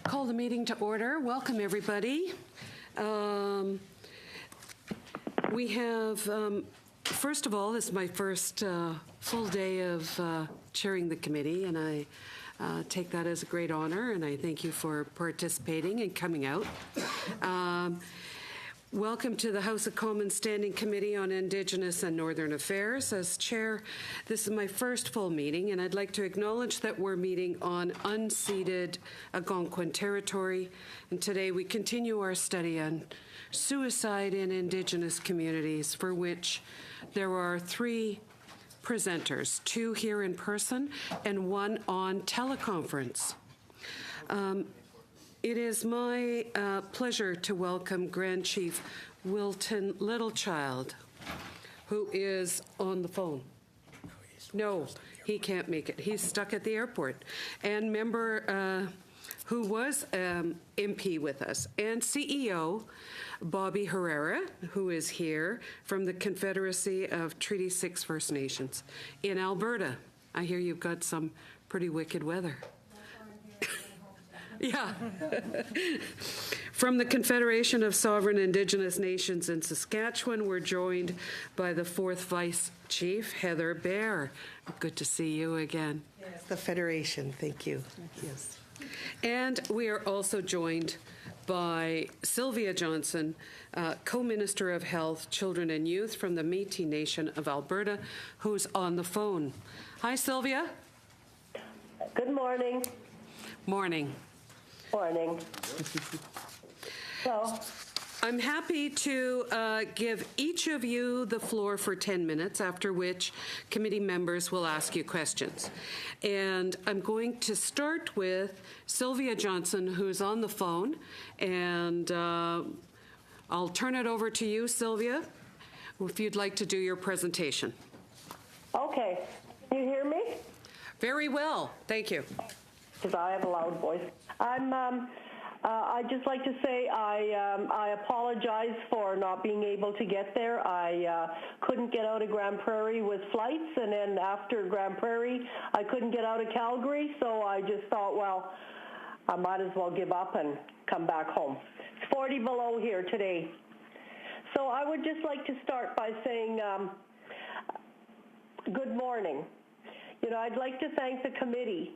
Call the meeting to order. Welcome, everybody. We have, first of all, this is my first full day of chairing the committee, and I take that as a great honor, and I thank you for participating and coming out. Welcome to the House of Commons Standing Committee on Indigenous and Northern Affairs. As chair, this is my first full meeting, and I'd like to acknowledge that we're meeting on unceded Algonquin territory. And today we continue our study on suicide in Indigenous communities, for which there are 3 presenters, 2 here in person and 1 on teleconference. It is my pleasure to welcome Grand Chief Wilton Littlechild, who is on the phone. No, he can't make it. He's stuck at the airport. And member who was MP with us, and CEO Bobby Herrera, who is here from the Confederacy of Treaty 6 First Nations in Alberta. I hear you've got some pretty wicked weather. Yeah. From the Confederation of Sovereign Indigenous Nations in Saskatchewan, we're joined by the 4th Vice Chief, Heather Bear. Good to see you again. Yes, the Federation, thank you. Yes. And we are also joined by Sylvia Johnson, Co-Minister of Health, Children and Youth from the Métis Nation of Alberta, who's on the phone. Hi, Sylvia. Good morning. Morning. Morning. So, I'm happy to give each of you the floor for 10 minutes, after which committee members will ask you questions. And I'm going to start with Sylvia Johnson, who's on the phone, and I'll turn it over to you, Sylvia, if you'd like to do your presentation. okay. Can you hear me? Very well. Thank you. Because I have a loud voice. I'd just like to say I apologize for not being able to get there. I couldn't get out of Grand Prairie with flights, and then after Grand Prairie, I couldn't get out of Calgary, so I just thought, well, I might as well give up and come back home. It's 40 below here today. So I would just like to start by saying good morning. You know, I'd like to thank the committee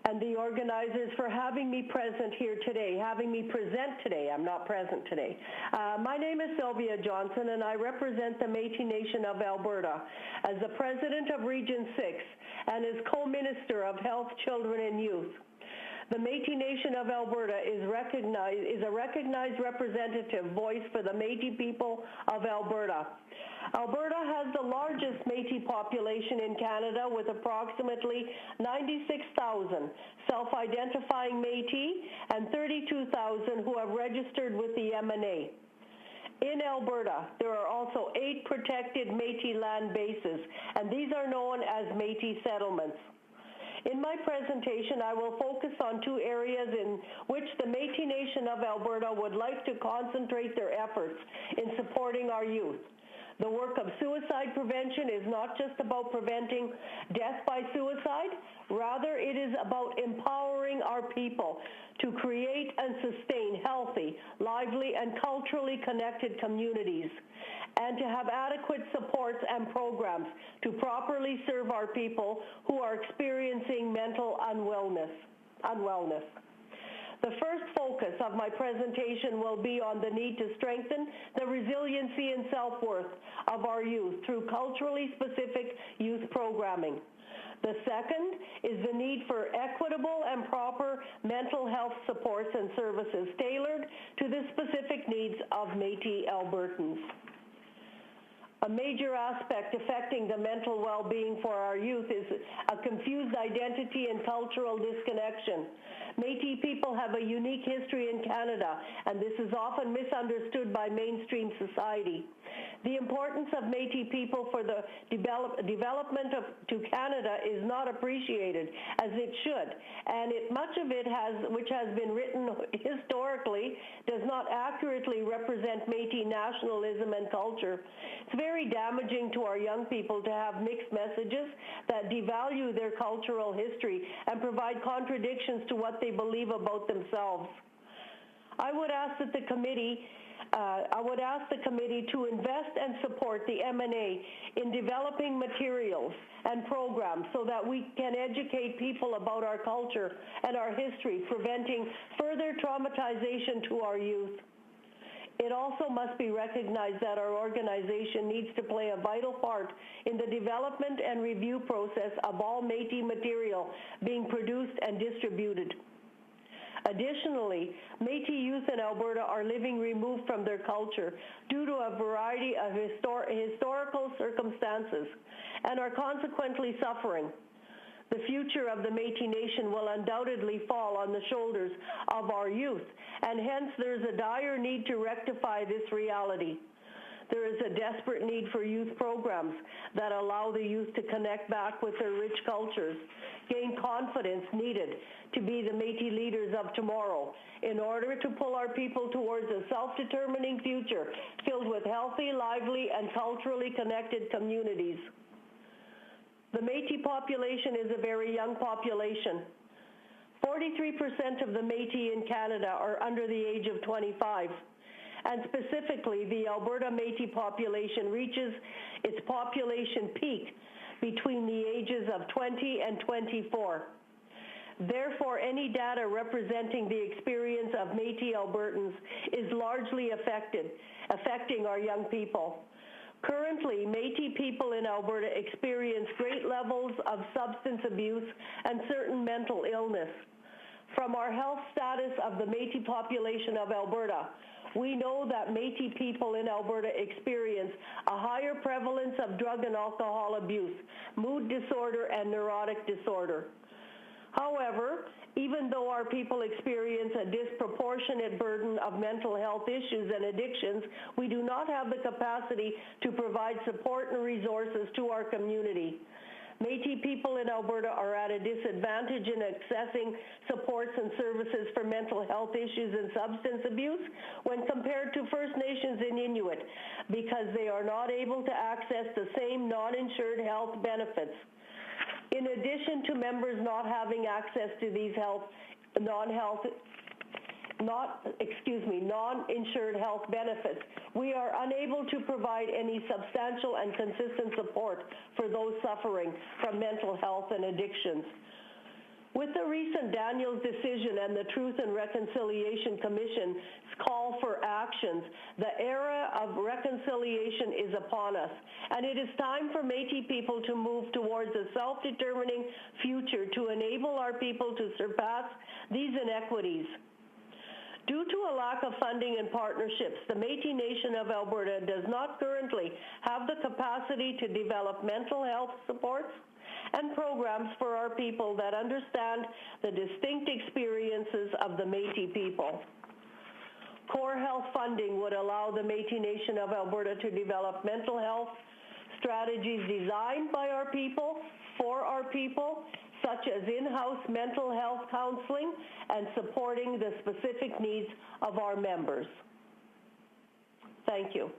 and the organizers for having me present here today, having me present today. I'm not present today. My name is Sylvia Johnson, and I represent the Métis Nation of Alberta as the President of Region 6 and as Co-Minister of Health, Children and Youth. The Métis Nation of Alberta is a recognized representative voice for the Métis people of Alberta. Alberta has the largest Métis population in Canada, with approximately 96,000 self-identifying Métis and 32,000 who have registered with the MNA. In Alberta, there are also 8 protected Métis land bases, and these are known as Métis settlements. In my presentation, I will focus on 2 areas in which the Métis Nation of Alberta would like to concentrate their efforts in supporting our youth. The work of suicide prevention is not just about preventing death by suicide. Rather, it is about empowering our people to create and sustain healthy, lively, and culturally connected communities, and to have adequate supports and programs to properly serve our people who are experiencing mental unwellness. The first focus of my presentation will be on the need to strengthen the resiliency and self-worth of our youth through culturally specific youth programming. The second is the need for equitable and proper mental health supports and services tailored to the specific needs of Métis Albertans. A major aspect affecting the mental well-being for our youth is a confused identity and cultural disconnection. Métis people have a unique history in Canada, and this is often misunderstood by mainstream society. The importance of Métis people for the development to Canada is not appreciated as it should, and much of it which has been written historically does not accurately represent Métis nationalism and culture. It's very damaging to our young people to have mixed messages that devalue their cultural history and provide contradictions to what they believe about themselves. I would ask the committee to invest and support the M&A in developing materials and programs so that we can educate people about our culture and our history, preventing further traumatization to our youth. It also must be recognized that our organization needs to play a vital part in the development and review process of all Métis material being produced and distributed. Additionally, Métis youth in Alberta are living removed from their culture due to a variety of historical circumstances and are consequently suffering. The future of the Métis Nation will undoubtedly fall on the shoulders of our youth, and hence there is a dire need to rectify this reality. There is a desperate need for youth programs that allow the youth to connect back with their rich cultures, gain confidence needed to be the Métis leaders of tomorrow in order to pull our people towards a self-determining future filled with healthy, lively, and culturally connected communities. The Métis population is a very young population. 43% of the Métis in Canada are under the age of 25. And specifically, the Alberta Métis population reaches its population peak between the ages of 20 and 24. Therefore, any data representing the experience of Métis Albertans is largely affecting our young people. Currently, Métis people in Alberta experience great levels of substance abuse and certain mental illness. From our health status of the Métis population of Alberta, we know that Métis people in Alberta experience a higher prevalence of drug and alcohol abuse, mood disorder, and neurotic disorder. However, even though our people experience a disproportionate burden of mental health issues and addictions, we do not have the capacity to provide support and resources to our community. Métis people in Alberta are at a disadvantage in accessing supports and services for mental health issues and substance abuse when compared to First Nations and Inuit because they are not able to access the same non-insured health benefits. In addition to members not having access to these non-insured health benefits, we are unable to provide any substantial and consistent support for those suffering from mental health and addictions. With the recent Daniels decision and the Truth and Reconciliation Commission's call for actions, the era of reconciliation is upon us, and it is time for Métis people to move towards a self-determining future to enable our people to surpass these inequities. Due to a lack of funding and partnerships, the Métis Nation of Alberta does not currently have the capacity to develop mental health supports and programs for our people that understand the distinct experiences of the Métis people. Core health funding would allow the Métis Nation of Alberta to develop mental health strategies designed by our people, for our people, such as in-house mental health counseling and supporting the specific needs of our members. Thank you.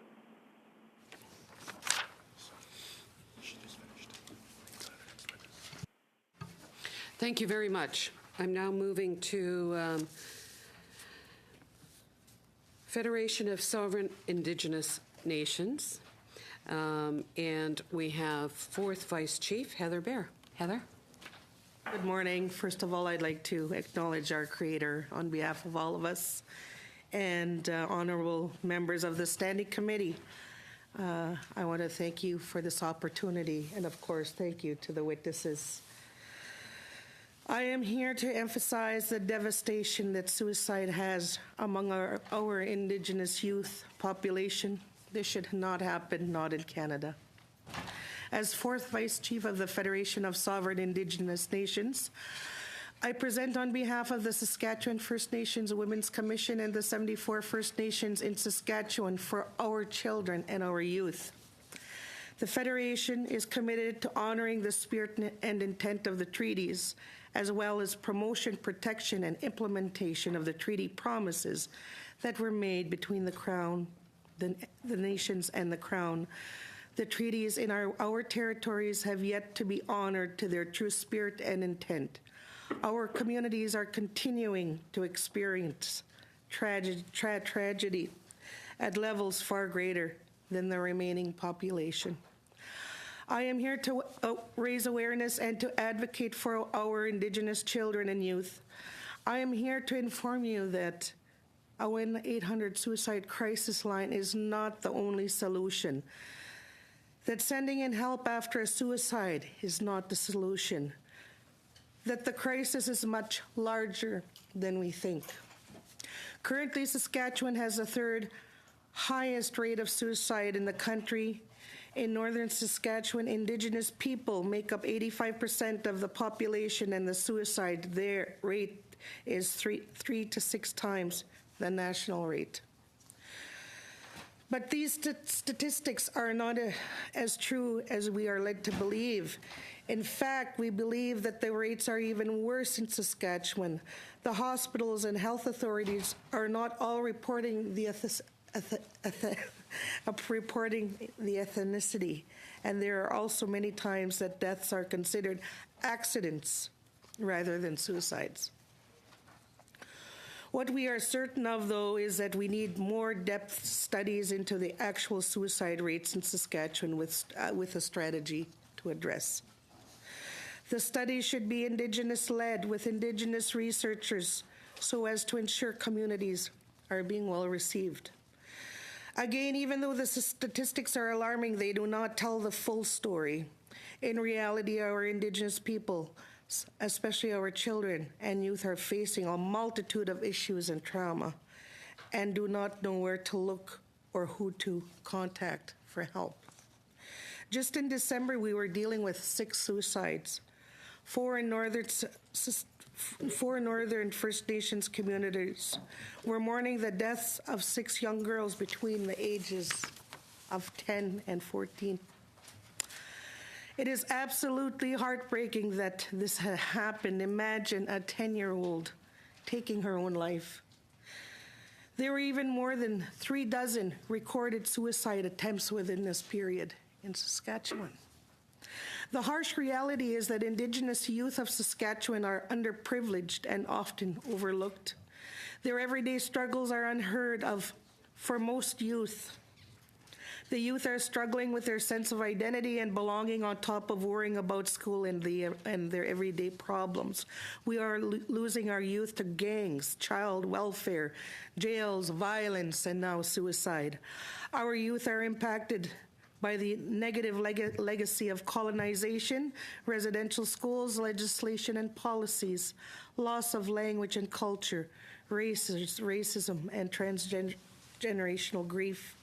Thank you very much. I'm now moving to Federation of Sovereign Indigenous Nations, and we have 4th Vice Chief Heather Bear. Heather? Good morning. First of all, I'd like to acknowledge our Creator on behalf of all of us and honorable members of the Standing Committee. I want to thank you for this opportunity, and of course, thank you to the witnesses. I am here to emphasize the devastation that suicide has among our Indigenous youth population. This should not happen, not in Canada. As 4th Vice Chief of the Federation of Sovereign Indigenous Nations, I present on behalf of the Saskatchewan First Nations Women's Commission and the 74 First Nations in Saskatchewan for our children and our youth. The Federation is committed to honoring the spirit and intent of the treaties, as well as promotion, protection, and implementation of the treaty promises that were made between the Crown, the nations, and the Crown. The treaties in our territories have yet to be honored to their true spirit and intent. Our communities are continuing to experience tragedy at levels far greater than the remaining population. I am here to raise awareness and to advocate for our Indigenous children and youth. I am here to inform you that a 1-800 suicide crisis line is not the only solution, that sending in help after a suicide is not the solution, that the crisis is much larger than we think. Currently, Saskatchewan has the third highest rate of suicide in the country. In northern Saskatchewan, Indigenous people make up 85% of the population, and the suicide there rate is three to 6 times the national rate. But these statistics are not as true as we are led to believe. In fact, we believe that the rates are even worse in Saskatchewan. The hospitals and health authorities are not all reporting the ethnicity, and there are also many times that deaths are considered accidents rather than suicides. What we are certain of, though, is that we need more depth studies into the actual suicide rates in Saskatchewan with a strategy to address. The study should be Indigenous-led with Indigenous researchers so as to ensure communities are being well received. Again, even though the statistics are alarming, they do not tell the full story. In reality, our Indigenous people, especially our children and youth, are facing a multitude of issues and trauma and do not know where to look or who to contact for help. Just in December, we were dealing with 6 suicides. 4 northern First Nations communities were mourning the deaths of 6 young girls between the ages of 10 and 14. It is absolutely heartbreaking that this had happened. Imagine a 10-year-old taking her own life. There were even more than 3 dozen recorded suicide attempts within this period in Saskatchewan. The harsh reality is that Indigenous youth of Saskatchewan are underprivileged and often overlooked. Their everyday struggles are unheard of for most youth. The youth are struggling with their sense of identity and belonging on top of worrying about school and their everyday problems. We are losing our youth to gangs, child welfare, jails, violence, and now suicide. Our youth are impacted by the negative legacy of colonization, residential schools, legislation and policies, loss of language and culture, racism, and transgenerational grief.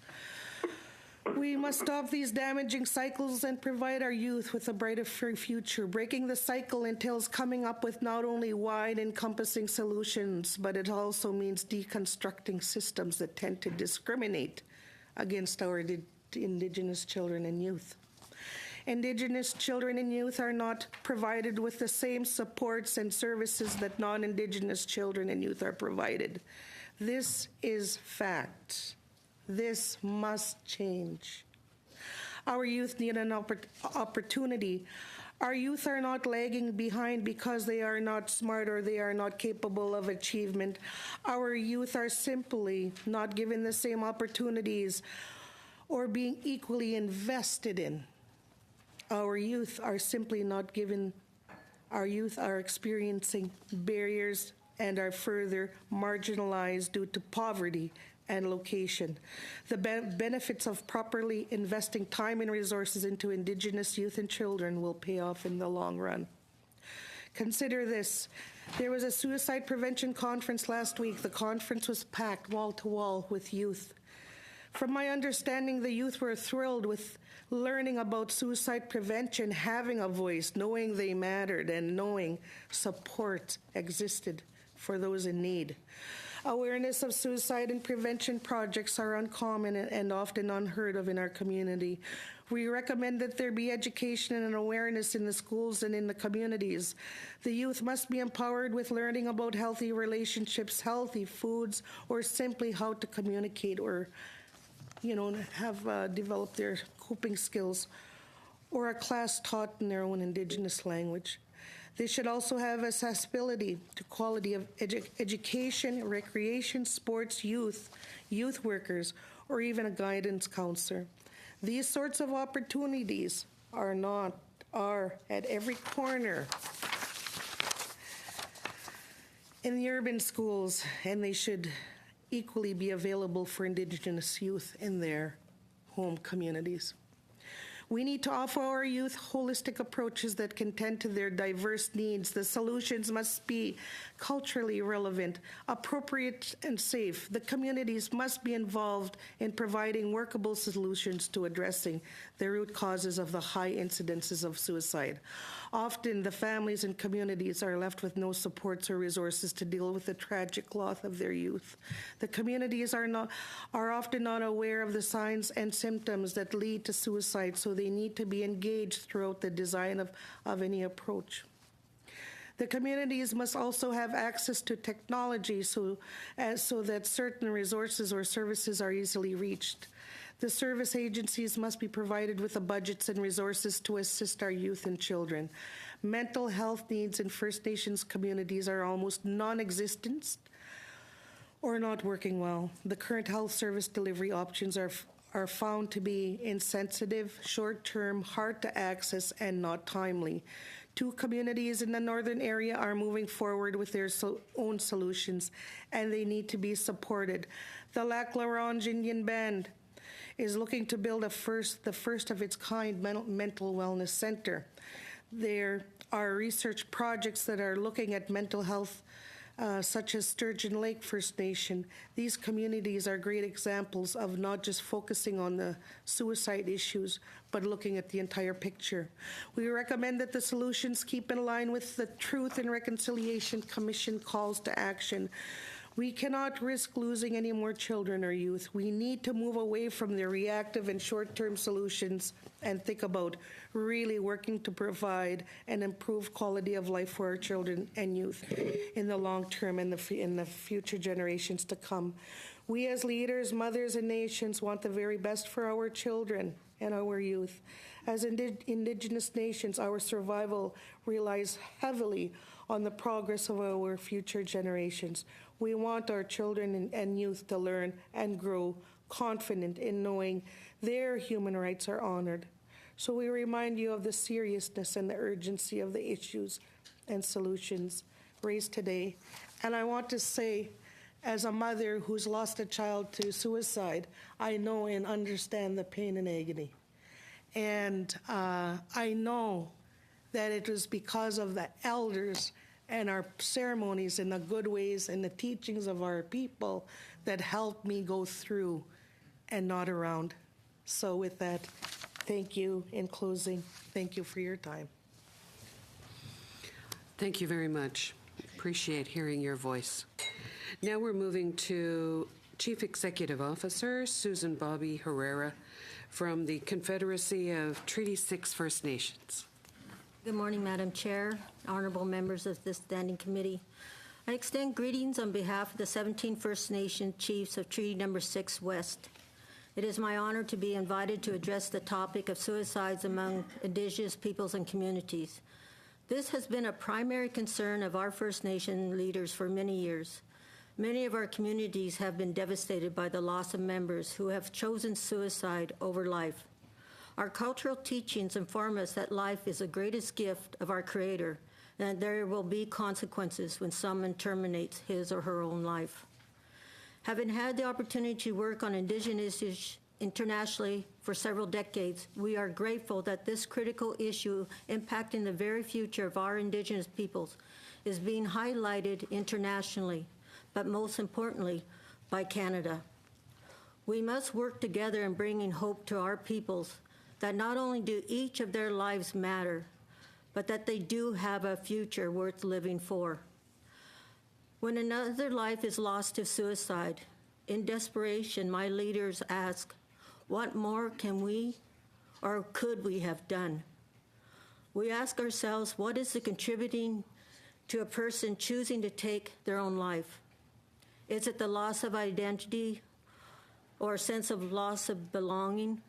We must stop these damaging cycles and provide our youth with a brighter future. Breaking the cycle entails coming up with not only wide-encompassing solutions, but it also means deconstructing systems that tend to discriminate against our Indigenous children and youth. Indigenous children and youth are not provided with the same supports and services that non-Indigenous children and youth are provided. This is fact. This must change. Our youth need an opportunity. Our youth are not lagging behind because they are not smart or they are not capable of achievement. Our youth are simply not given the same opportunities or being equally invested in. Our youth are simply not given, our youth are experiencing barriers and are further marginalized due to poverty and location. The benefits of properly investing time and resources into Indigenous youth and children will pay off in the long run. Consider this. There was a suicide prevention conference last week. The conference was packed wall to wall with youth. From my understanding, the youth were thrilled with learning about suicide prevention, having a voice, knowing they mattered, and knowing support existed for those in need. Awareness of suicide and prevention projects are uncommon and often unheard of in our community. We recommend that there be education and awareness in the schools and in the communities. The youth must be empowered with learning about healthy relationships, healthy foods, or simply how to communicate or, have developed their coping skills, or a class taught in their own Indigenous language. They should also have accessibility to quality of education, recreation, sports, youth workers, or even a guidance counselor. These sorts of opportunities are at every corner in the urban schools, and they should equally be available for Indigenous youth in their home communities. We need to offer our youth holistic approaches that can tend to their diverse needs. The solutions must be culturally relevant, appropriate, and safe. The communities must be involved in providing workable solutions to addressing the root causes of the high incidences of suicide. Often, the families and communities are left with no supports or resources to deal with the tragic loss of their youth. The communities are often not aware of the signs and symptoms that lead to suicide, so they need to be engaged throughout the design of any approach. The communities must also have access to technology so that certain resources or services are easily reached. The service agencies must be provided with the budgets and resources to assist our youth and children. Mental health needs in First Nations communities are almost non-existent or not working well. The current health service delivery options are found to be insensitive, short-term, hard to access, and not timely. 2 communities in the northern area are moving forward with their own solutions, and they need to be supported. The Lac La Ronge Indian Band is looking to build the first of its kind mental wellness center. There are research projects that are looking at mental health, such as Sturgeon Lake First Nation. These communities are great examples of not just focusing on the suicide issues, but looking at the entire picture. We recommend that the solutions keep in line with the Truth and Reconciliation Commission calls to action. We cannot risk losing any more children or youth. We need to move away from the reactive and short-term solutions and think about really working to provide and improve quality of life for our children and youth in the long term and in the future generations to come. We as leaders, mothers, and nations want the very best for our children and our youth. As Indigenous nations, our survival relies heavily on the progress of our future generations. We want our children and youth to learn and grow confident in knowing their human rights are honored. So we remind you of the seriousness and the urgency of the issues and solutions raised today. And I want to say, as a mother who's lost a child to suicide, I know and understand the pain and agony. And I know that it was because of the elders and our ceremonies and the good ways and the teachings of our people that helped me go through and not around. So with that, thank you. In closing, thank you for your time. Thank you very much. Appreciate hearing your voice. Now we're moving to Chief Executive Officer Susan Bobby Herrera from the Confederacy of Treaty 6 First Nations. Good morning, Madam Chair, honorable members of this standing committee. I extend greetings on behalf of the 17 First Nation chiefs of Treaty Number 6 West. It is my honor to be invited to address the topic of suicides among Indigenous peoples and communities. This has been a primary concern of our First Nation leaders for many years. Many of our communities have been devastated by the loss of members who have chosen suicide over life. Our cultural teachings inform us that life is the greatest gift of our Creator, and that there will be consequences when someone terminates his or her own life. Having had the opportunity to work on Indigenous issues internationally for several decades, we are grateful that this critical issue impacting the very future of our Indigenous peoples is being highlighted internationally, but most importantly, by Canada. We must work together in bringing hope to our peoples that not only do each of their lives matter, but that they do have a future worth living for. When another life is lost to suicide, in desperation, my leaders ask, what more can we or could we have done? We ask ourselves, what is the contributing to a person choosing to take their own life? Is it the loss of identity or a sense of loss of belonging?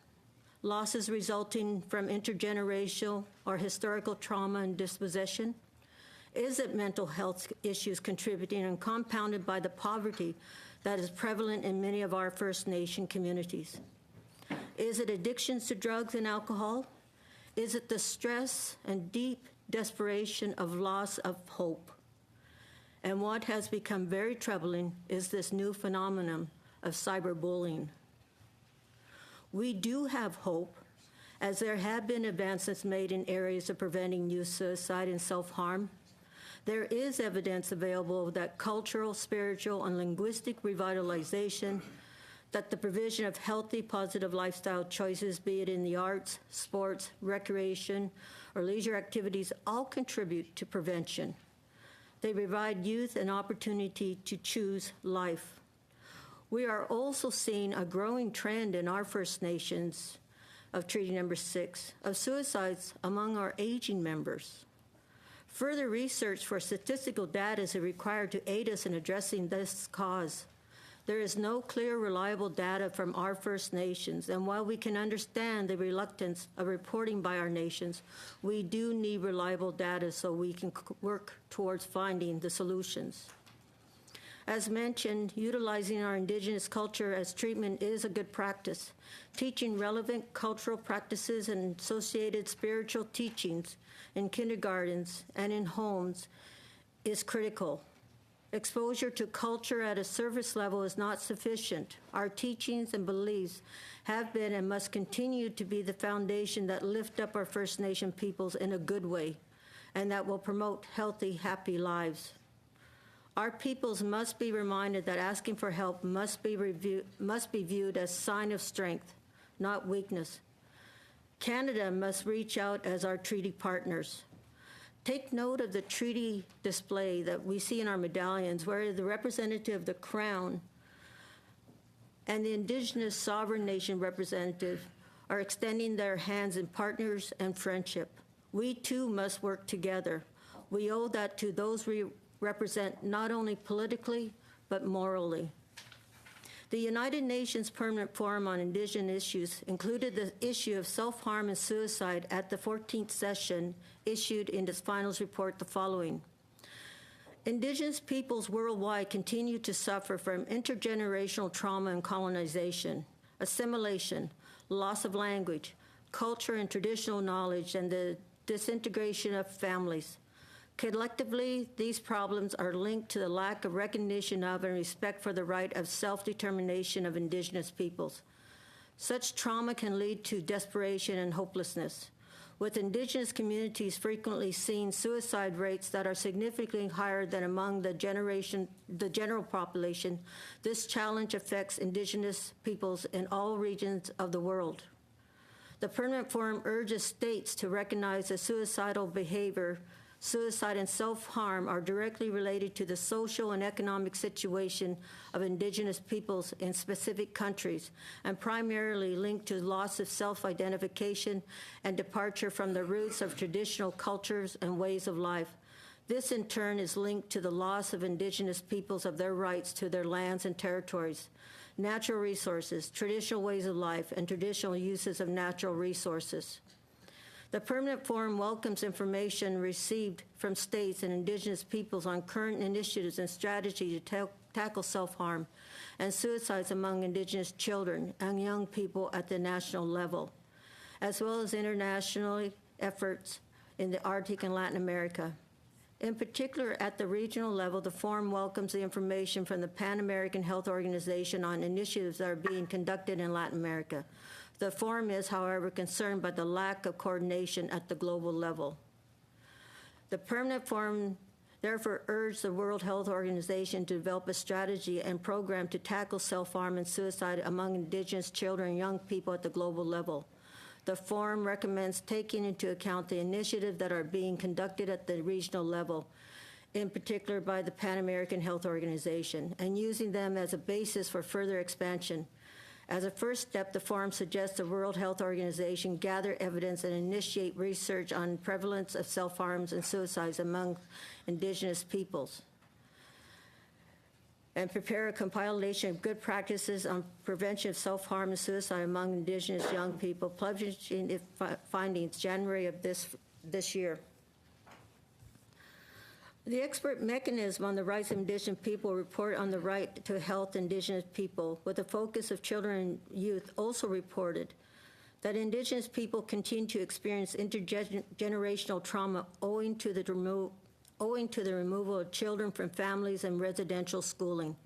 Losses resulting from intergenerational or historical trauma and dispossession? Is it mental health issues contributing and compounded by the poverty that is prevalent in many of our First Nation communities? Is it addictions to drugs and alcohol? Is it the stress and deep desperation of loss of hope? And what has become very troubling is this new phenomenon of cyberbullying. We do have hope, as there have been advances made in areas of preventing youth suicide and self-harm. There is evidence available that cultural, spiritual, and linguistic revitalization, that the provision of healthy, positive lifestyle choices, be it in the arts, sports, recreation, or leisure activities, all contribute to prevention. They provide youth an opportunity to choose life. We are also seeing a growing trend in our First Nations of Treaty Number 6 of suicides among our aging members. Further research for statistical data is required to aid us in addressing this cause. There is no clear, reliable data from our First Nations, and while we can understand the reluctance of reporting by our nations, we do need reliable data so we can work towards finding the solutions. As mentioned, utilizing our Indigenous culture as treatment is a good practice. Teaching relevant cultural practices and associated spiritual teachings in kindergartens and in homes is critical. Exposure to culture at a surface level is not sufficient. Our teachings and beliefs have been and must continue to be the foundation that lift up our First Nation peoples in a good way and that will promote healthy, happy lives. Our peoples must be reminded that asking for help must be viewed as a sign of strength, not weakness. Canada must reach out as our treaty partners. Take note of the treaty display that we see in our medallions, where the representative of the Crown and the Indigenous sovereign nation representative are extending their hands in partners and friendship. We too must work together. We owe that to those we represent, not only politically, but morally. The United Nations Permanent Forum on Indigenous Issues included the issue of self-harm and suicide at the 14th session, issued in its finals report the following. Indigenous peoples worldwide continue to suffer from intergenerational trauma and colonization, assimilation, loss of language, culture and traditional knowledge, and the disintegration of families. Collectively, these problems are linked to the lack of recognition of and respect for the right of self-determination of Indigenous peoples. Such trauma can lead to desperation and hopelessness, with Indigenous communities frequently seeing suicide rates that are significantly higher than among the general population. This challenge affects Indigenous peoples in all regions of the world. The Permanent Forum urges states to recognize that suicidal behavior, suicide and self-harm are directly related to the social and economic situation of Indigenous peoples in specific countries, and primarily linked to loss of self-identification and departure from the roots of traditional cultures and ways of life. This, in turn, is linked to the loss of Indigenous peoples of their rights to their lands and territories, natural resources, traditional ways of life, and traditional uses of natural resources. The Permanent Forum welcomes information received from states and Indigenous peoples on current initiatives and strategies to tackle self-harm and suicides among Indigenous children and young people at the national level, as well as international efforts in the Arctic and Latin America. In particular, at the regional level, the Forum welcomes the information from the Pan American Health Organization on initiatives that are being conducted in Latin America. The Forum is, however, concerned by the lack of coordination at the global level. The Permanent Forum Therefore, urge the World Health Organization to develop a strategy and program to tackle self-harm and suicide among Indigenous children and young people at the global level. The forum recommends taking into account the initiatives that are being conducted at the regional level, in particular by the Pan American Health Organization, and using them as a basis for further expansion. As a first step, the forum suggests the World Health Organization gather evidence and initiate research on prevalence of self-harms and suicides among Indigenous peoples, and prepare a compilation of good practices on prevention of self-harm and suicide among Indigenous young people, publishing its findings January of this year. The expert mechanism on the rights of Indigenous people report on the right to health Indigenous people, with a focus of children and youth, also reported that Indigenous people continue to experience intergenerational trauma owing to the removal of children from families and residential schooling.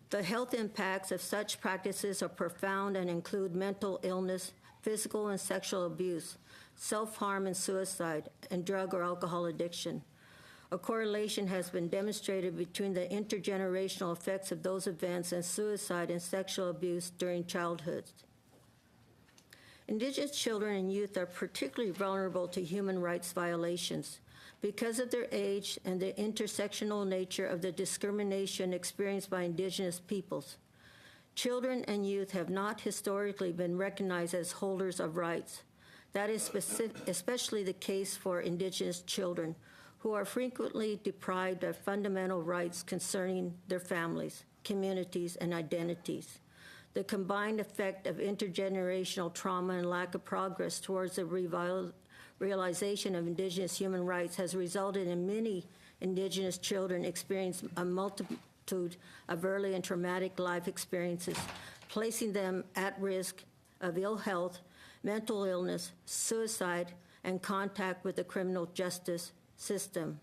The health impacts of such practices are profound and include mental illness, physical and sexual abuse, self-harm and suicide, and drug or alcohol addiction. A correlation has been demonstrated between the intergenerational effects of those events and suicide and sexual abuse during childhood. Indigenous children and youth are particularly vulnerable to human rights violations because of their age and the intersectional nature of the discrimination experienced by Indigenous peoples. Children and youth have not historically been recognized as holders of rights. That is especially the case for Indigenous children, who are frequently deprived of fundamental rights concerning their families, communities, and identities. The combined effect of intergenerational trauma and lack of progress towards the realization of Indigenous human rights has resulted in many Indigenous children experiencing a multitude of early and traumatic life experiences, placing them at risk of ill health, mental illness, suicide, and contact with the criminal justice system.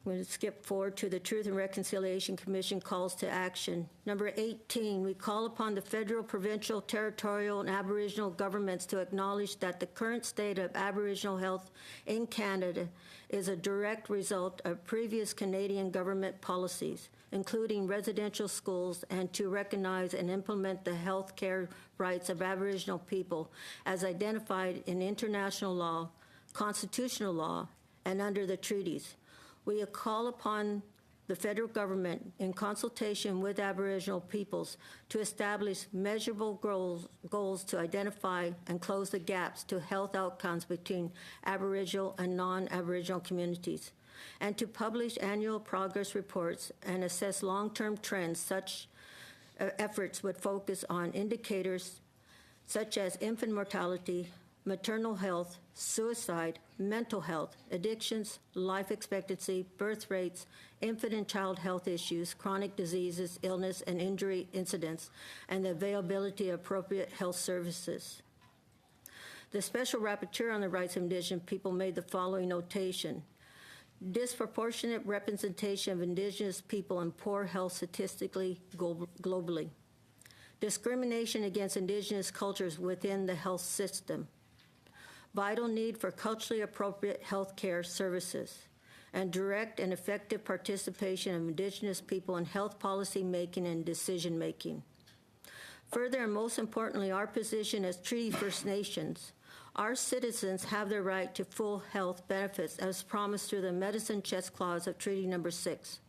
I'm going to skip forward to the Truth and Reconciliation Commission calls to action. Number 18, we call upon the federal, provincial, territorial, and Aboriginal governments to acknowledge that the current state of Aboriginal health in Canada is a direct result of previous Canadian government policies, including residential schools, and to recognize and implement the health care rights of Aboriginal people as identified in international law, constitutional law, and under the treaties. We call upon the federal government, in consultation with Aboriginal peoples, to establish measurable goals to identify and close the gaps to health outcomes between Aboriginal and non-Aboriginal communities, and to publish annual progress reports and assess long-term trends. Such efforts would focus on indicators such as infant mortality, maternal health, suicide, mental health, addictions, life expectancy, birth rates, infant and child health issues, chronic diseases, illness and injury incidents, and the availability of appropriate health services. The Special Rapporteur on the Rights of Indigenous People made the following notation: disproportionate representation of Indigenous people in poor health statistically globally. Discrimination against Indigenous cultures within the health system. Vital need for culturally appropriate health care services, and direct and effective participation of Indigenous people in health policy making and decision making. Further, and most importantly, our position as Treaty First Nations. Our citizens have the right to full health benefits as promised through the Medicine Chest Clause of Treaty Number 6.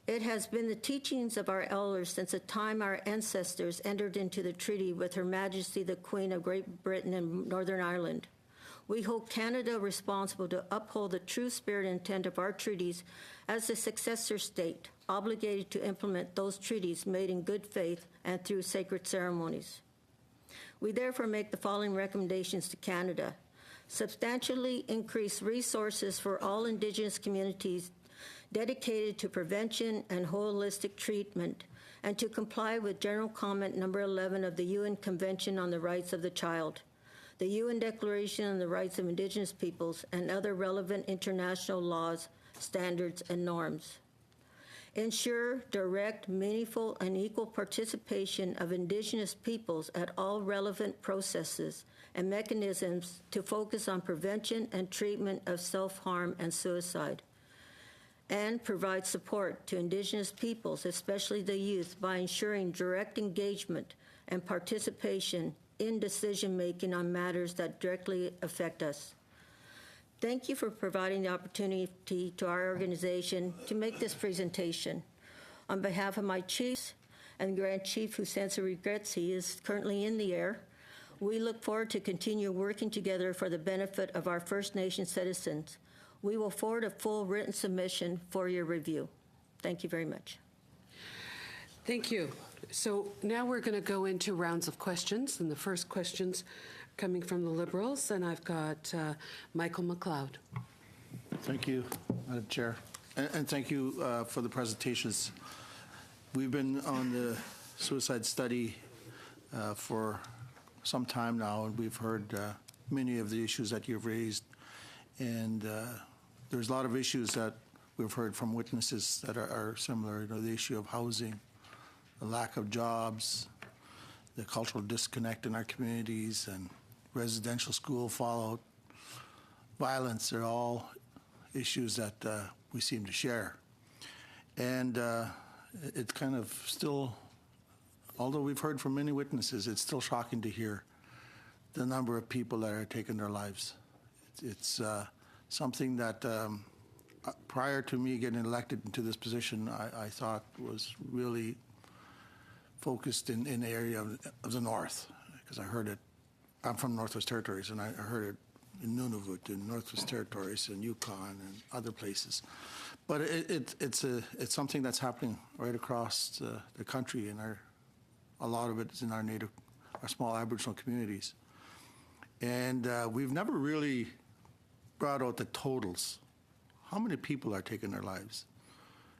It has been the teachings of our elders since the time our ancestors entered into the treaty with Her Majesty the Queen of Great Britain and Northern Ireland. We hold Canada responsible to uphold the true spirit and intent of our treaties as the successor state, obligated to implement those treaties made in good faith and through sacred ceremonies. We therefore make the following recommendations to Canada: substantially increase resources for all Indigenous communities dedicated to prevention and holistic treatment, and to comply with General Comment Number 11 of the UN Convention on the Rights of the Child, the UN Declaration on the Rights of Indigenous Peoples, and other relevant international laws, standards, and norms. Ensure direct, meaningful, and equal participation of Indigenous peoples at all relevant processes and mechanisms to focus on prevention and treatment of self-harm and suicide, and provide support to Indigenous peoples, especially the youth, by ensuring direct engagement and participation in decision-making on matters that directly affect us. Thank you for providing the opportunity to our organization to make this presentation. On behalf of my chiefs and Grand Chief, who sends regrets he is currently in the air, we look forward to continue working together for the benefit of our First Nation citizens. We will forward a full written submission for your review. Thank you very much. Thank you. So now we're going to go into rounds of questions, and the first question's coming from the Liberals, and I've got Michael McLeod. Thank you, Madam Chair, and thank you for the presentations. We've been on the suicide study for some time now, and we've heard many of the issues that you've raised, and there's a lot of issues that we've heard from witnesses that are similar. You know, the issue of housing, the lack of jobs, the cultural disconnect in our communities, and residential school fallout, violence are all issues that we seem to share. And it's kind of still, although we've heard from many witnesses, it's still shocking to hear the number of people that are taking their lives. It's something that prior to me getting elected into this position, I thought was really focused in the area of the North, because I heard it. I'm from Northwest Territories, and I heard it in Nunavut, in Northwest Territories, and Yukon, and other places. But it's something that's happening right across the country, and a lot of it is in our small Aboriginal communities. And we've never really brought out the totals. How many people are taking their lives?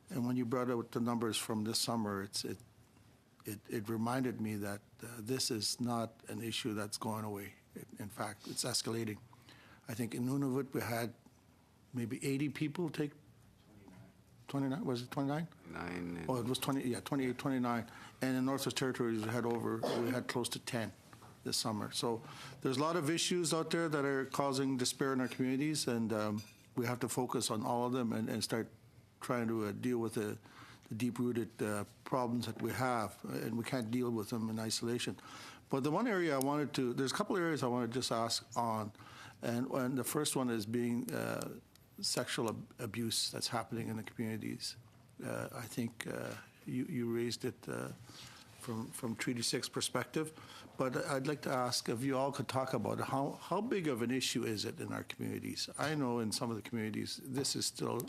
And when you brought out the numbers from this summer, it reminded me that this is not an issue that's going away. In fact, it's escalating. I think in Nunavut we had maybe 80 people take 29, was it 29? 9. Oh, it was 20, yeah, 28, 29. And in Northwest Territories we had close to 10 this summer. So there's a lot of issues out there that are causing despair in our communities, and we have to focus on all of them and start trying to deal with the deep-rooted problems that we have, and we can't deal with them in isolation. But the one area there's a couple areas I want to just ask on, and the first one is being sexual abuse that's happening in the communities. I think you raised it from Treaty 6 perspective, but I'd like to ask if you all could talk about how big of an issue is it in our communities. I know in some of the communities this is still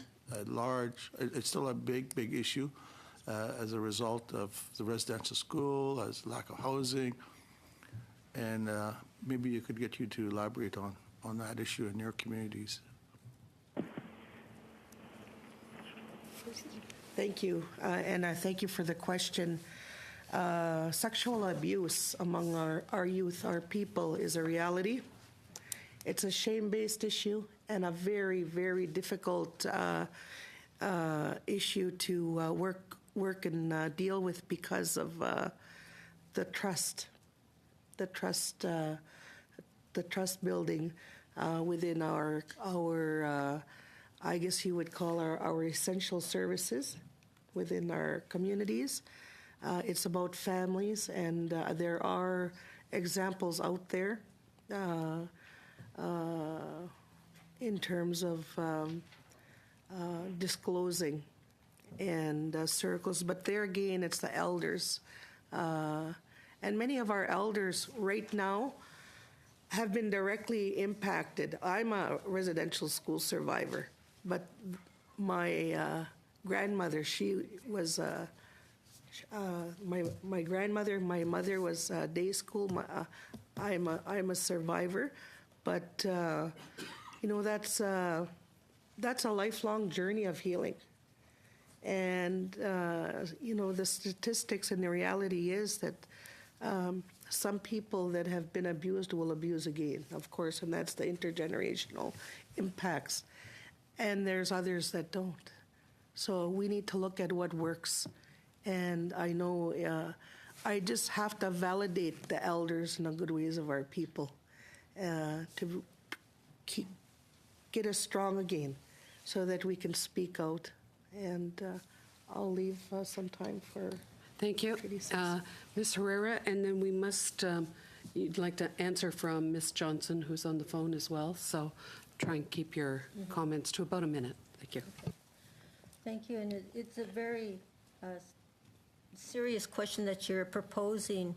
it's still a big issue as a result of the residential school, as lack of housing, and maybe you could get you to elaborate on that issue in your communities. Thank you, and I thank you for the question. Sexual abuse among our youth, our people, is a reality. It's a shame-based issue and a very, very difficult issue to work and deal with because of the trust building within our I guess you would call our essential services within our communities. It's about families, and there are examples out there in terms of disclosing and circles. But there again, it's the elders. And many of our elders right now have been directly impacted. I'm a residential school survivor, but my grandmother, she was my grandmother, my mother was day school. I'm a survivor, but you know, that's a lifelong journey of healing. And you know, the statistics and the reality is that some people that have been abused will abuse again, of course, and that's the intergenerational impacts. And there's others that don't. So we need to look at what works. And I know I just have to validate the elders and the good ways of our people. to get us strong again so that we can speak out. And I'll leave some time for... Thank you. Ms. Herrera, and then we must, you'd like to answer from Ms. Johnson, who's on the phone as well, so try and keep your comments to about a minute. Thank you. Thank you, and it's a very serious question that you're proposing.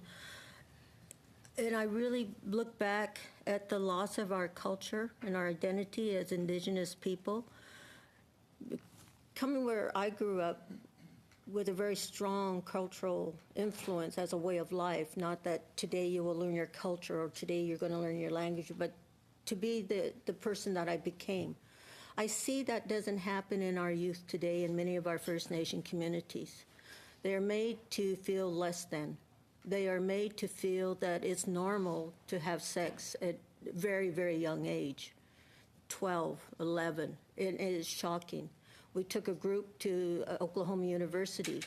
And I really look back at the loss of our culture and our identity as Indigenous people. Coming where I grew up with a very strong cultural influence as a way of life, not that today you will learn your culture or today you're going to learn your language, but to be the person that I became. I see that doesn't happen in our youth today in many of our First Nation communities. They are made to feel less than. They are made to feel that it's normal to have sex at a very, very young age, 12, 11. It is shocking. We took a group to Oklahoma University,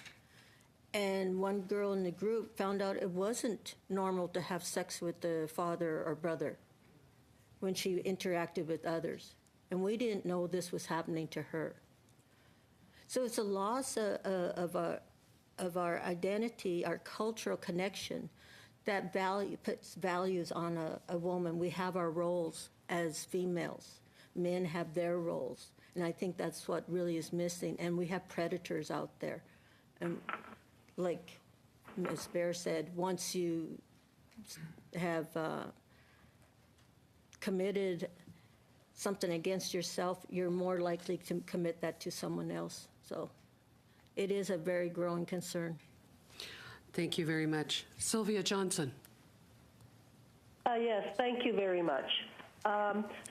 and one girl in the group found out it wasn't normal to have sex with the father or brother when she interacted with others. And we didn't know this was happening to her. So it's a loss of our identity, our cultural connection, that puts values on a woman. We have our roles as females. Men have their roles. And I think that's what really is missing. And we have predators out there. And like Ms. Bear said, once you have committed something against yourself, you're more likely to commit that to someone else. So it is a very growing concern. Thank you very much. Sylvia Johnson. Yes, thank you very much.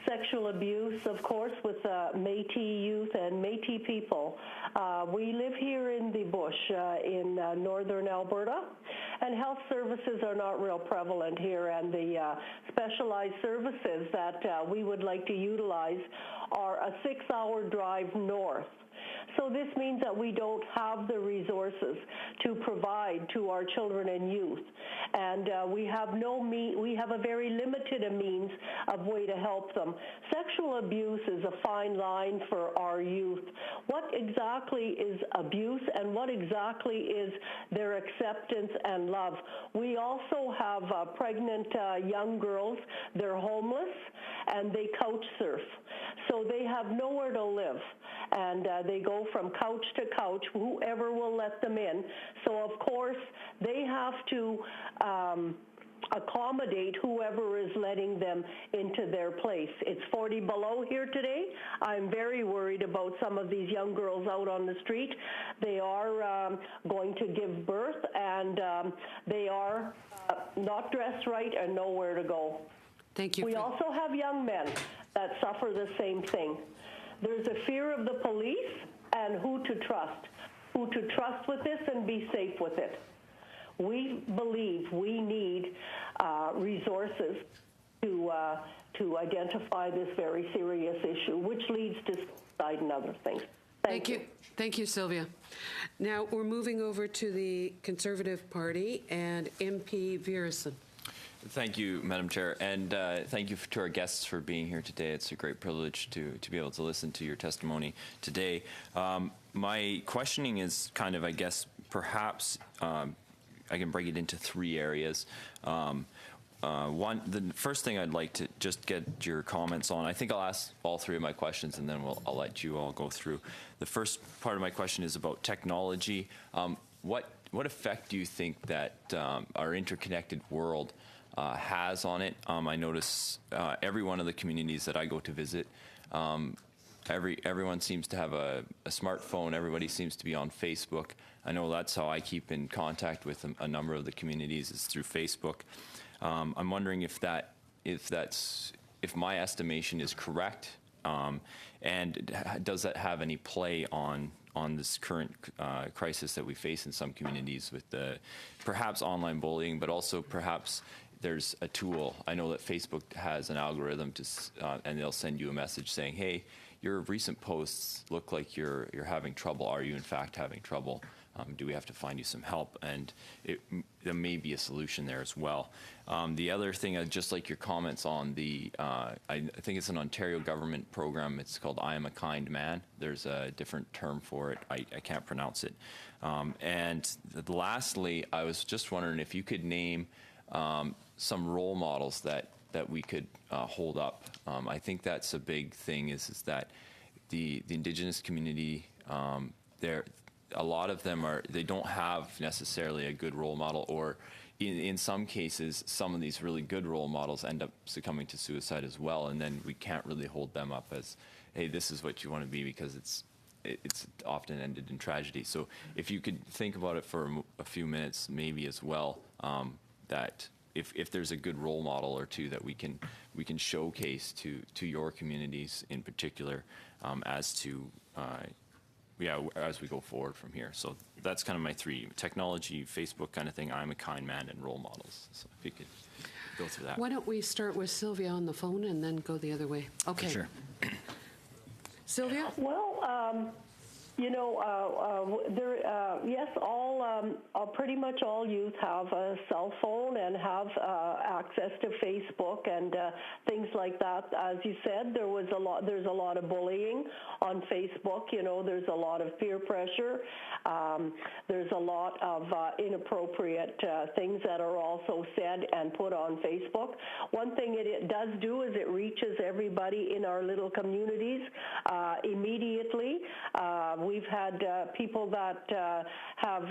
Sexual abuse, of course, with Métis youth and Métis people. We live here in the bush in northern Alberta, and health services are not real prevalent here, and the specialized services that we would like to utilize are a 6-hour drive north. So this means that we don't have the resources to provide to our children and youth, and we have a very limited means of way to help them. Sexual abuse is a fine line for our youth. What exactly is abuse, and what exactly is their acceptance and love? We also have pregnant young girls. They're homeless, and they couch surf, so they have nowhere to live, and they go from couch to couch, whoever will let them in. So, of course, they have to accommodate whoever is letting them into their place. It's 40 below here today. I'm very worried about some of these young girls out on the street. They are going to give birth, and they are not dressed right and nowhere to go. Thank you. We also have young men that suffer the same thing. There's a fear of the police and who to trust with this and be safe with it. We believe we need resources to identify this very serious issue, which leads to suicide and other things. Thank you. Thank you, Sylvia. Now we're moving over to the Conservative Party and MP Veerson. Thank you, Madam Chair, and thank you to our guests for being here today. It's a great privilege to be able to listen to your testimony today. My questioning is kind of, I guess, perhaps I can break it into 3 areas. The first thing I'd like to just get your comments on, I think I'll ask all 3 of my questions and then I'll let you all go through. The first part of my question is about technology. What effect do you think that our interconnected world has on it? I notice every one of the communities that I go to visit, everyone seems to have a smartphone. Everybody seems to be on Facebook. I know that's how I keep in contact with a number of the communities, is through Facebook. I'm wondering if my estimation is correct, and does that have any play on this current crisis that we face in some communities with the perhaps online bullying, but also perhaps there's a tool. I know that Facebook has an algorithm and they'll send you a message saying, hey, your recent posts look like you're having trouble. Are you in fact having trouble? Do we have to find you some help? And there may be a solution there as well. The other thing, just like your comments on the, I think it's an Ontario government program. It's called I Am a Kind Man. There's a different term for it. I can't pronounce it. And lastly, I was just wondering if you could name some role models that we could hold up. I think that's a big thing is that the Indigenous community, a lot of them they don't have necessarily a good role model, or in some cases, some of these really good role models end up succumbing to suicide as well, and then we can't really hold them up as, hey, this is what you want to be, because it's often ended in tragedy. So if you could think about it for a few minutes, maybe as well, that if there's a good role model or two that we can showcase to your communities in particular, as we go forward from here. So that's kind of my three: technology, Facebook kind of thing, I'm a kind man, and role models. So if you could go through that. Why don't we start with Sylvia on the phone and then go the other way? Okay. For sure. Sylvia? Well, yes, pretty much all youth have a cell phone and have access to Facebook and things like that. As you said, there's a lot of bullying on Facebook. There's a lot of peer pressure. There's a lot of inappropriate things that are also said and put on Facebook. One thing it does do is it reaches everybody in our little communities immediately. We've had people that have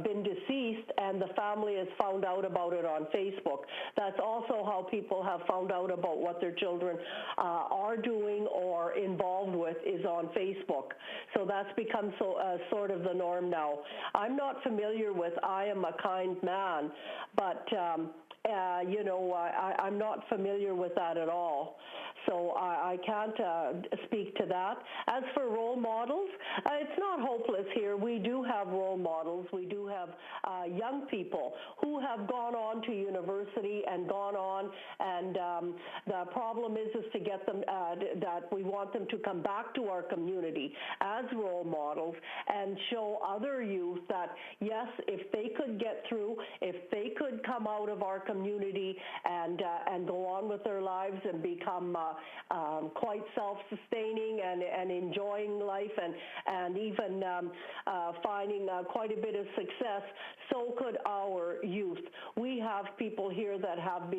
been deceased, and the family has found out about it on Facebook. That's also how people have found out about what their children are doing or involved with, is on Facebook. So that's become sort of the norm now. I'm not familiar with I Am a Kind Man, but I'm not familiar with that at all. So I can't speak to that. As for role models, it's not hopeless here. We do have role models. We do have young people who have gone on to university and gone on, and the problem is to get them, that we want them to come back to our community as role models and show other youth that, yes, if they could get through, if they could come out of our community and go on with their lives and become quite self-sustaining and enjoying life and even finding quite a bit of success, so could our youth. We have people here that have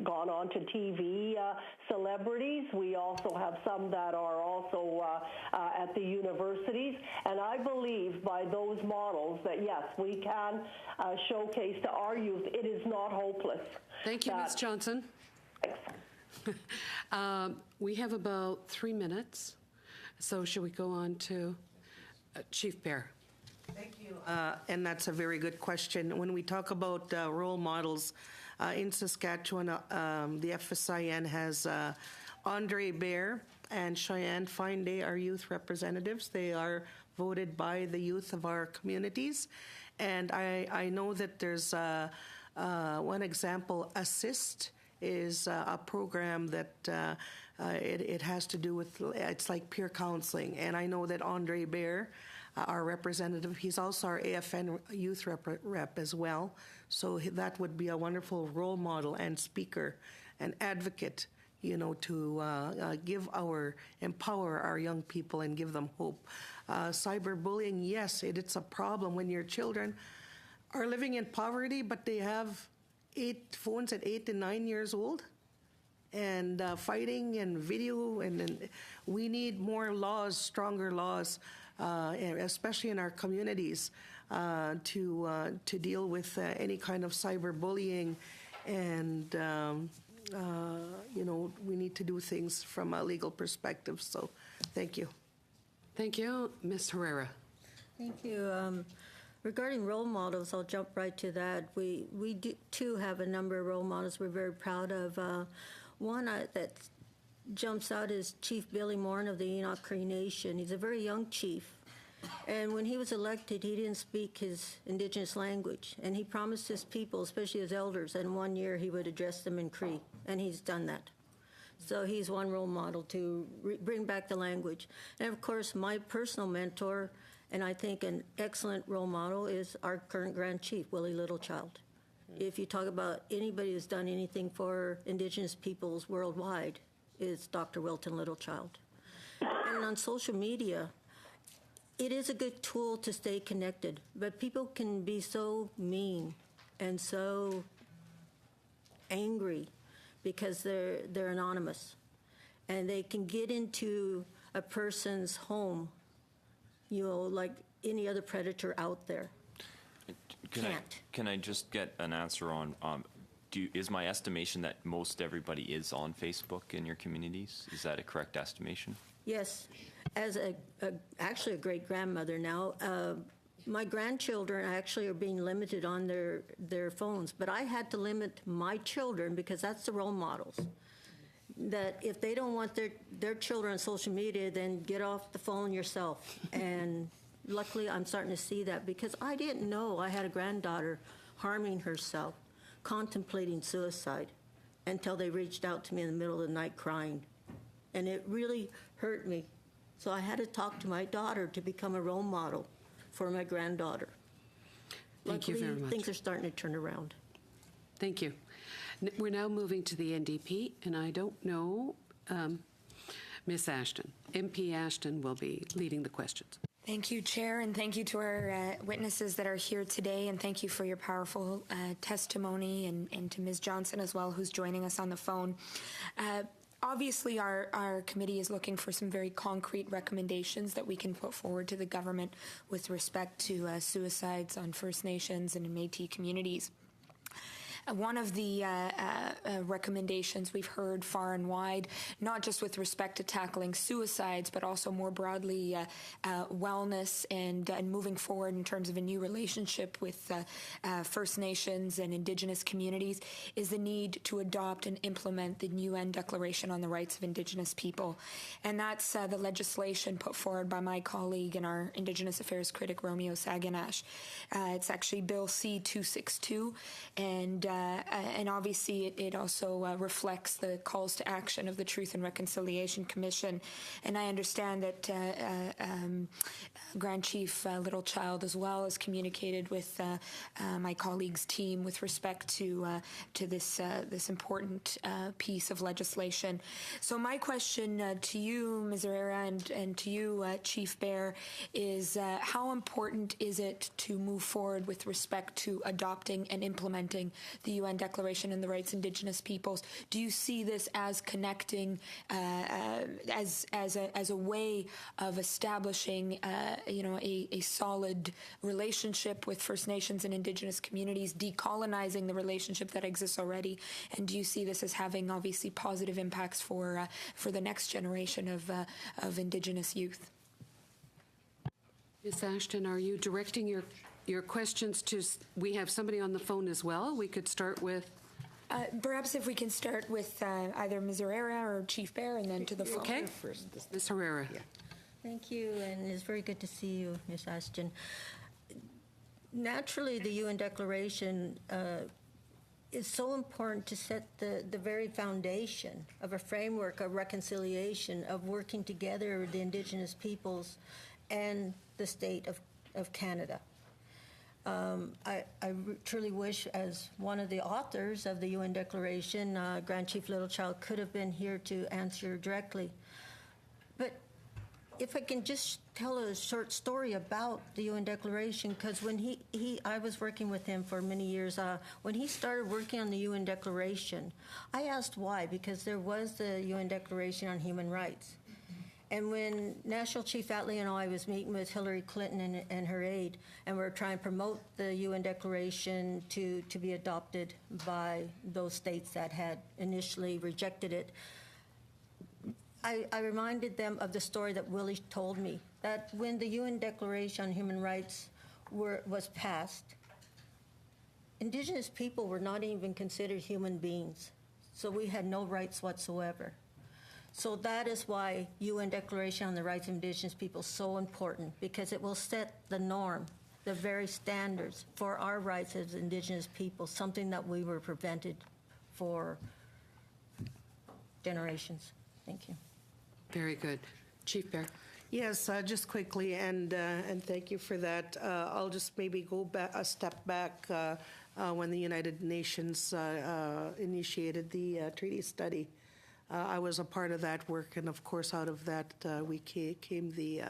gone on to TV celebrities. We also have some that are also at the universities, and I believe by those models that yes, we can showcase to our youth it is not hopeless. Thank you, Ms. Johnson. We have about 3 minutes, so should we go on to Chief Bear? Thank you. And that's a very good question. When we talk about role models, in Saskatchewan, the FSIN has Andre Bear and Cheyenne Fine Day are youth representatives. They are voted by the youth of our communities. And I know that there's one example, Assist, is a program that it has to do with, it's like peer counseling. And I know that Andre Bear, our representative, he's also our AFN youth rep as well. So that would be a wonderful role model and speaker and advocate, to empower our young people and give them hope. Cyberbullying, yes, it's a problem when your children are living in poverty, but they have 8 phones at 8 and 9 years old, and fighting and video, and we need more laws, stronger laws, especially in our communities, to deal with any kind of cyberbullying, and we need to do things from a legal perspective. So, thank you. Thank you, Ms. Herrera. Thank you. Regarding role models, I'll jump right to that. We do, too, have a number of role models we're very proud of. One that jumps out is Chief Billy Morin of the Enoch Cree Nation. He's a very young chief. And when he was elected, he didn't speak his Indigenous language. And he promised his people, especially his elders, that in 1 year he would address them in Cree. and he's done that. So he's one role model to bring back the language. And of course, my personal mentor, and I think an excellent role model, is our current Grand Chief, Willie Littlechild. If you talk about anybody who's done anything for Indigenous peoples worldwide, it's Dr. Wilton Littlechild. And on social media, it is a good tool to stay connected, but people can be so mean and so angry because they're anonymous, and they can get into a person's home, like any other predator out there. Can I just get an answer on, is my estimation that most everybody is on Facebook in your communities? Is that a correct estimation? Yes. As actually a great-grandmother now, my grandchildren actually are being limited on their phones, but I had to limit my children because that's the role models. That if they don't want their children on social media, then get off the phone yourself. And luckily, I'm starting to see that because I didn't know I had a granddaughter harming herself, contemplating suicide, until they reached out to me in the middle of the night crying. And it really hurt me. So I had to talk to my daughter to become a role model for my granddaughter. Thank you very much. Things are starting to turn around. Thank you. We're now moving to the NDP, and I don't know, Ms. Ashton. MP Ashton will be leading the questions. Thank you, Chair, and thank you to our witnesses that are here today, and thank you for your powerful testimony, and to Ms. Johnson as well, who's joining us on the phone. Obviously, our committee is looking for some very concrete recommendations that we can put forward to the government with respect to suicides on First Nations and in Métis communities. One of the recommendations we've heard far and wide, not just with respect to tackling suicides, but also more broadly wellness and moving forward in terms of a new relationship with First Nations and Indigenous communities, is the need to adopt and implement the UN Declaration on the Rights of Indigenous People. And that's the legislation put forward by my colleague and our Indigenous Affairs critic, Romeo Saganash. It's actually Bill C-262, and obviously it also reflects the calls to action of the Truth and Reconciliation Commission. And I understand that Grand Chief Littlechild as well has communicated with my colleague's team with respect to this important piece of legislation. So my question to you, Ms. Herrera, and to you, Chief Bear, is how important is it to move forward with respect to adopting and implementing the UN Declaration on the Rights of Indigenous Peoples? Do you see this as connecting, as a way of establishing, a solid relationship with First Nations and Indigenous communities, decolonizing the relationship that exists already? And do you see this as having obviously positive impacts for the next generation of Indigenous youth? Ms. Ashton, are you directing your questions to, we have somebody on the phone as well. We could start with. Perhaps if we can start with either Ms. Herrera or Chief Bear and then to the phone. Okay. Ms. Herrera. Yeah. Thank you, and it's very good to see you, Ms. Ashton. Naturally, the UN Declaration is so important to set the very foundation of a framework of reconciliation, of working together with the Indigenous peoples and the state of Canada. I truly wish, as one of the authors of the UN Declaration, Grand Chief Littlechild could have been here to answer directly. But if I can just tell a short story about the UN Declaration, because when I was working with him for many years. When he started working on the UN Declaration, I asked why, because there was the UN Declaration on Human Rights. And when National Chief Attlee and I was meeting with Hillary Clinton and her aide, and we were trying to promote the UN Declaration to be adopted by those states that had initially rejected it, I reminded them of the story that Willie told me, that when the UN Declaration on Human Rights was passed, Indigenous people were not even considered human beings. So we had no rights whatsoever. So that is why UN Declaration on the Rights of Indigenous People is so important, because it will set the norm, the very standards for our rights as Indigenous people, something that we were prevented for generations. Thank you. Very good. Chief Bear. Yes, just quickly, and thank you for that. I'll just maybe go back a step back when the United Nations initiated the treaty study. I was a part of that work, and of course, out of that came the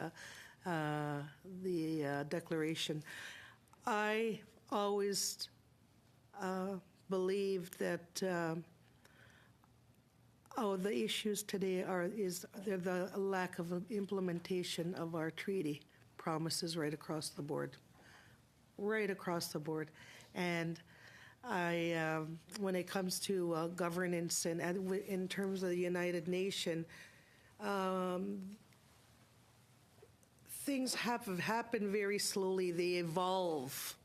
declaration. I always believed that the issues today is the lack of implementation of our treaty promises right across the board, and when it comes to governance and in terms of the United Nations, things have happened very slowly. They evolve,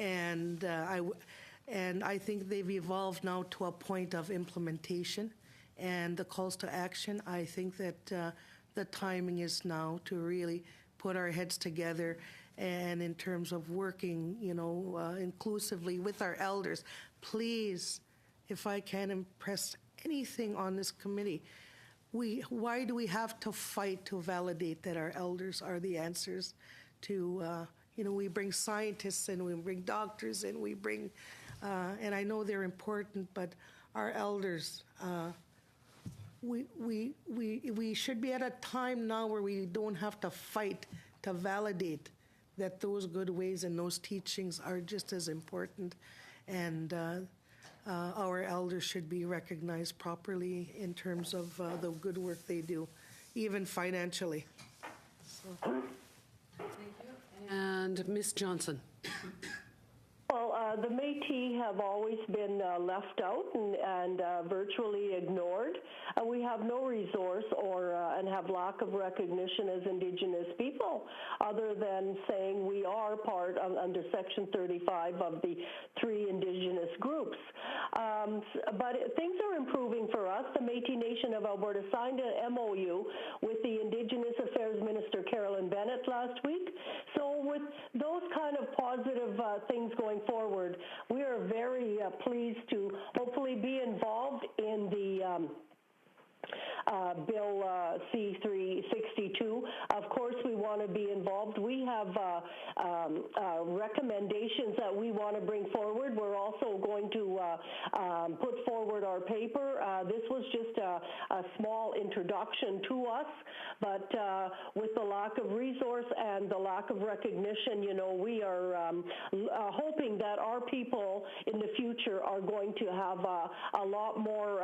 and I think they've evolved now to a point of implementation and the calls to action. I think that the timing is now to really put our heads together, and in terms of working, inclusively with our elders. Please, if I can impress anything on this committee, why do we have to fight to validate that our elders are the answers to, we bring scientists and we bring doctors and we bring, and I know they're important, but our elders, we should be at a time now where we don't have to fight to validate that those good ways and those teachings are just as important, and our elders should be recognized properly in terms of the good work they do, even financially. So. And Ms. Johnson. Well, the Métis have always been left out and virtually ignored. We have no resource and have lack of recognition as Indigenous people, other than saying we are part of under Section 35 of the 3 Indigenous groups. But things are improving for us. The Métis Nation of Alberta signed an MOU with the Indigenous Affairs Minister Carolyn Bennett last week. So with those kind of positive things going forward, we are very pleased to hopefully be involved in the Bill C-362. Of course, we want to be involved. We have recommendations that we want to bring forward. We're also going to put forward our paper. This was just a small introduction to us, but with the lack of resource and the lack of recognition, we are hoping that our people in the future are going to have a lot more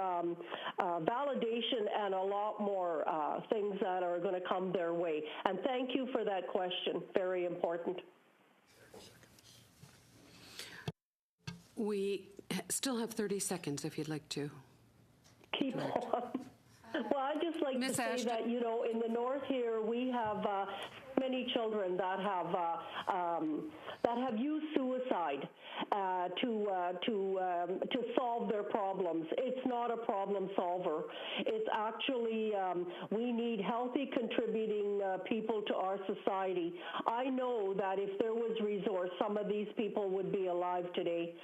validation and a lot more things that are going to come their way. And thank you for that question. Very important. We still have 30 seconds if you'd like to. Keep on. Well, I'd just like to say that, in the north here, we have many children that have used suicide to solve their problems. It's not a problem solver. It's actually we need healthy, contributing people to our society. I know that if there was resource, some of these people would be alive today.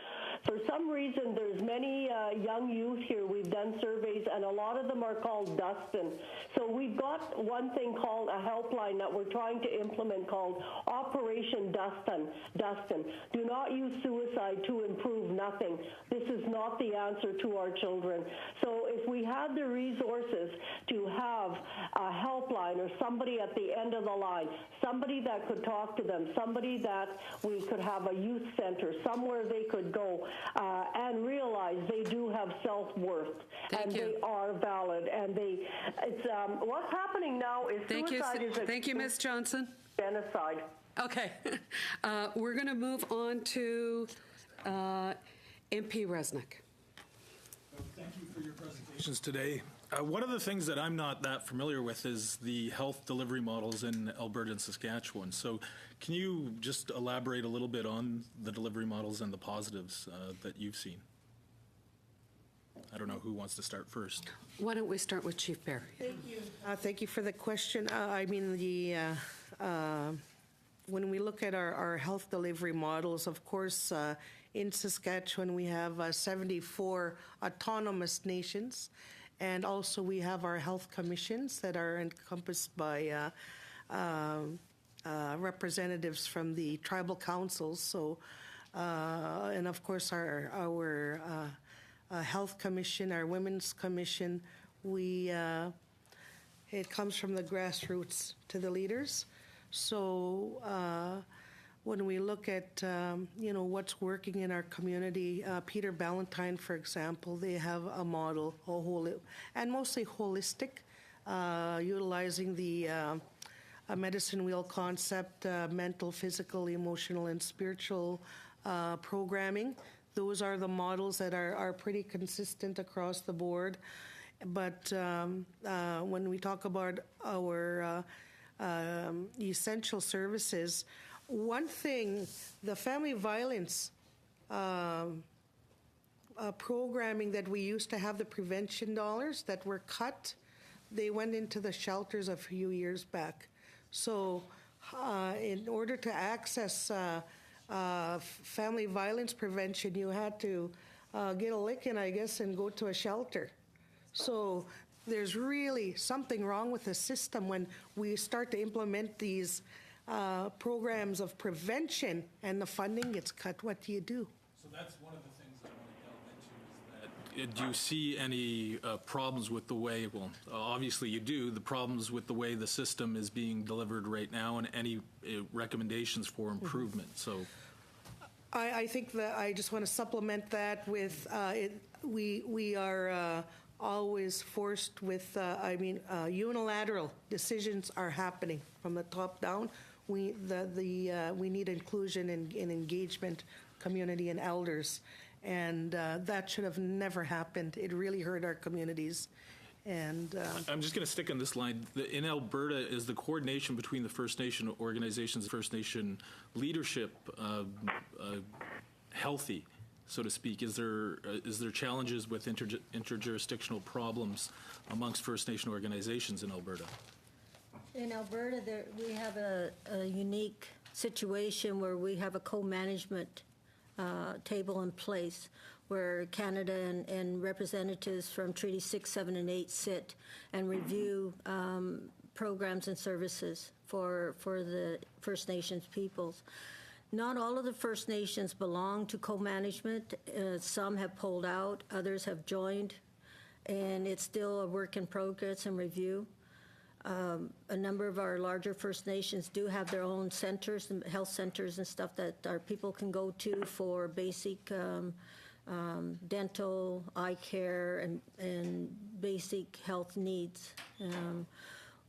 For some reason, there's many young youth here. We've done surveys, and a lot of them are called Dustin. So we've got one thing called a helpline that we're trying to implement called Operation Dustin. Do not use suicide to improve nothing. This is not the answer to our children. So if we had the resources to have a helpline or somebody at the end of the line, somebody that could talk to them, somebody that we could have a youth center, somewhere they could go and realize they do have self-worth and they are valid. And it's what's happening now is suicide is a Thank you, Ms. Johnson. Genocide. Okay. We're going to move on to MP Resnick. Thank you for your presentations today. One of the things that I'm not that familiar with is the health delivery models in Alberta and Saskatchewan. So can you just elaborate a little bit on the delivery models and the positives that you've seen? I don't know who wants to start first. Why don't we start with Chief Bear? Thank you. Thank you for the question. When we look at our health delivery models, of course, in Saskatchewan we have 74 autonomous nations, And also we have our health commissions that are encompassed by representatives from the tribal councils. So, and of course our health commission, our women's commission, it comes from the grassroots to the leaders. So when we look at what's working in our community, Peter Ballantyne, for example, they have a model, and mostly holistic, utilizing the medicine wheel concept, mental, physical, emotional, and spiritual programming. Those are the models that are pretty consistent across the board. But when we talk about our essential services, one thing, the family violence programming that we used to have, the prevention dollars that were cut, they went into the shelters a few years back. So in order to access family violence prevention, you had to get a licking, I guess, and go to a shelter. So there's really something wrong with the system when we start to implement these programs of prevention and the funding gets cut. What do you do? So that's one of the things I want to delve into is that do you see any problems with the way, well, obviously you do, the problems with the way the system is being delivered right now, and any recommendations for improvement? So I think that I just want to supplement that with we are always forced with, unilateral decisions are happening from the top down. We need inclusion and engagement, community and elders, and that should have never happened. It really hurt our communities. And I'm just going to stick on this line. In Alberta, is the coordination between the First Nation organizations, First Nation leadership, healthy, so to speak? Is there challenges with interjurisdictional problems amongst First Nation organizations in Alberta? In Alberta, we have a unique situation where we have a co-management table in place where Canada and representatives from Treaty 6, 7, and 8 sit and review programs and services for the First Nations peoples. Not all of the First Nations belong to co-management. Some have pulled out, others have joined, and it's still a work in progress and review. A number of our larger First Nations do have their own centers, and health centers and stuff that our people can go to for basic dental, eye care, and basic health needs.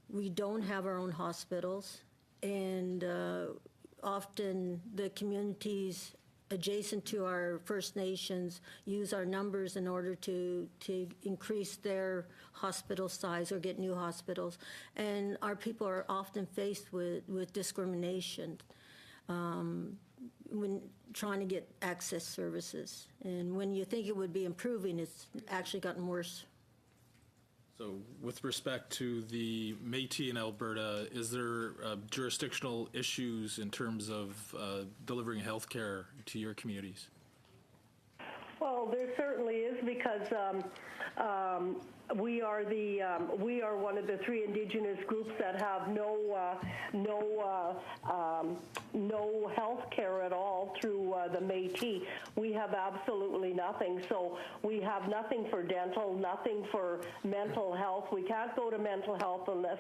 We don't have our own hospitals, and often the communities adjacent to our First Nations use our numbers in order to increase their hospital size or get new hospitals. And our people are often faced with discrimination when trying to get access services. And when you think it would be improving, it's actually gotten worse. So with respect to the Métis in Alberta, is there jurisdictional issues in terms of delivering health care to your communities? Well, there certainly is, because we are one of the 3 Indigenous groups that have no health care at all through the Métis. We have absolutely nothing. So we have nothing for dental, nothing for mental health. We can't go to mental health unless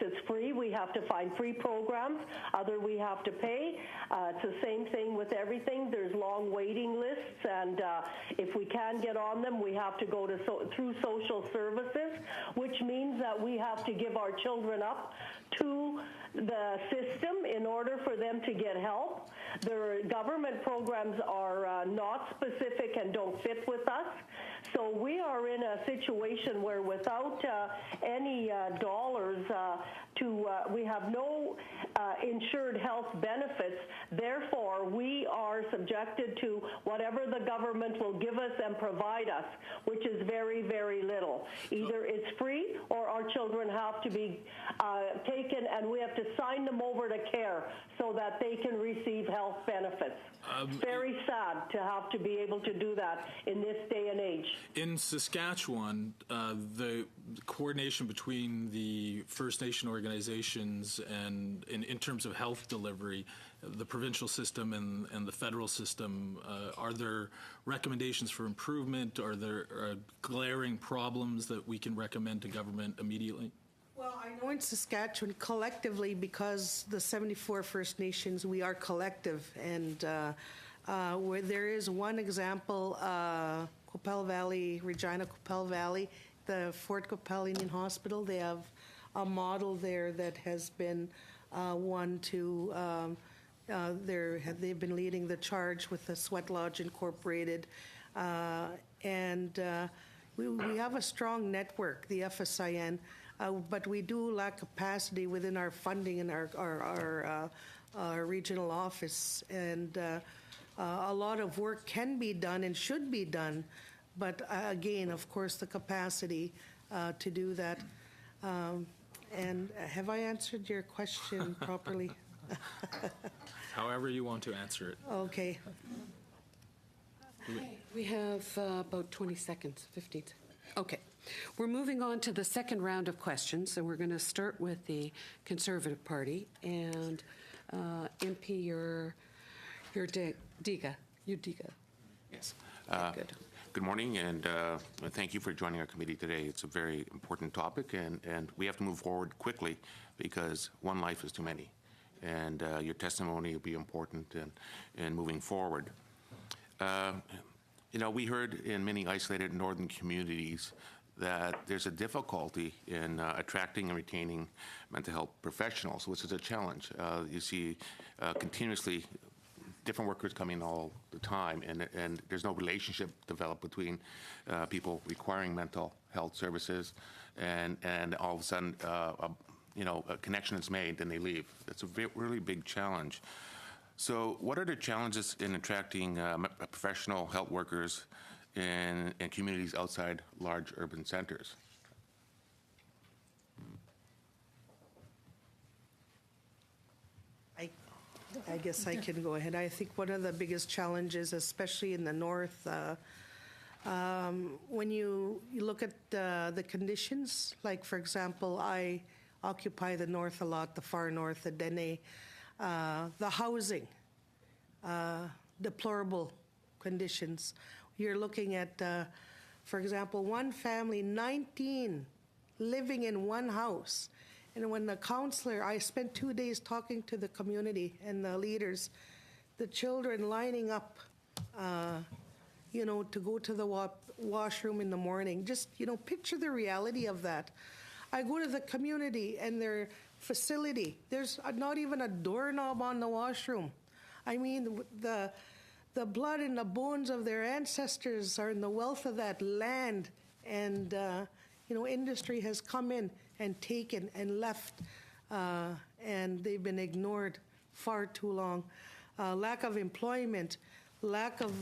it's free. We have to find free programs. Other we have to pay. It's the same thing with everything. There's long waiting lists, and if we can get on them, we have to go through social services, which means that we have to give our children up to the system in order for them to get help. Their government programs are not specific and don't fit with us. So we are in a situation where without any dollars to we have no insured health benefits. Therefore, we are subjected to whatever the government will give us and provide us, which is very, very little. Either it's free or our children have to be taken and we have to sign them over to care so that they can receive health benefits. It's very sad to have to be able to do that in this day and age. In Saskatchewan, the coordination between the First Nation organizations and in terms of health delivery, the provincial system and the federal system, are there recommendations for improvement? Are there glaring problems that we can recommend to government immediately? Well, I know in Saskatchewan, collectively, because the 74 First Nations, we are collective, and where there is one example, Qu'Appelle Valley, Regina Qu'Appelle Valley, the Fort Qu'Appelle Indian Hospital, they have a model there that has been one to, they've been leading the charge with the Sweat Lodge Incorporated, and we have a strong network, the FSIN, but we do lack capacity within our funding in our regional office, and a lot of work can be done and should be done, but again, of course, the capacity to do that. And have I answered your question properly? However you want to answer it. Okay. We have about 20 seconds, 15 seconds. Okay. We're moving on to the second round of questions, and we're going to start with the Conservative Party. And MP, you're Diga. You Diga. Yes. Good. Good morning, and thank you for joining our committee today. It's a very important topic, and we have to move forward quickly because one life is too many. And your testimony will be important in moving forward. You know, we heard in many isolated northern communities that there's a difficulty in attracting and retaining mental health professionals, which is a challenge. You see continuously different workers coming all the time, and there's no relationship developed between people requiring mental health services, and all of a sudden, you know, a connection is made, then they leave. It's a really big challenge. So what are the challenges in attracting professional health workers in communities outside large urban centers? I guess I can go ahead. I think one of the biggest challenges, especially in the north, when you look at the conditions, like, for example, I occupy the north a lot, the far north, the Dene, the housing, deplorable conditions. You're looking at, for example, one family, 19 living in one house. And when the counselor, I spent 2 days talking to the community and the leaders, the children lining up, you know, to go to the washroom in the morning. Just, you know, picture the reality of that. I go to the community and their facility, there's not even a doorknob on the washroom. I mean, the blood and the bones of their ancestors are in the wealth of that land, and you know, industry has come in and taken and left, and they've been ignored far too long. Lack of employment, lack of,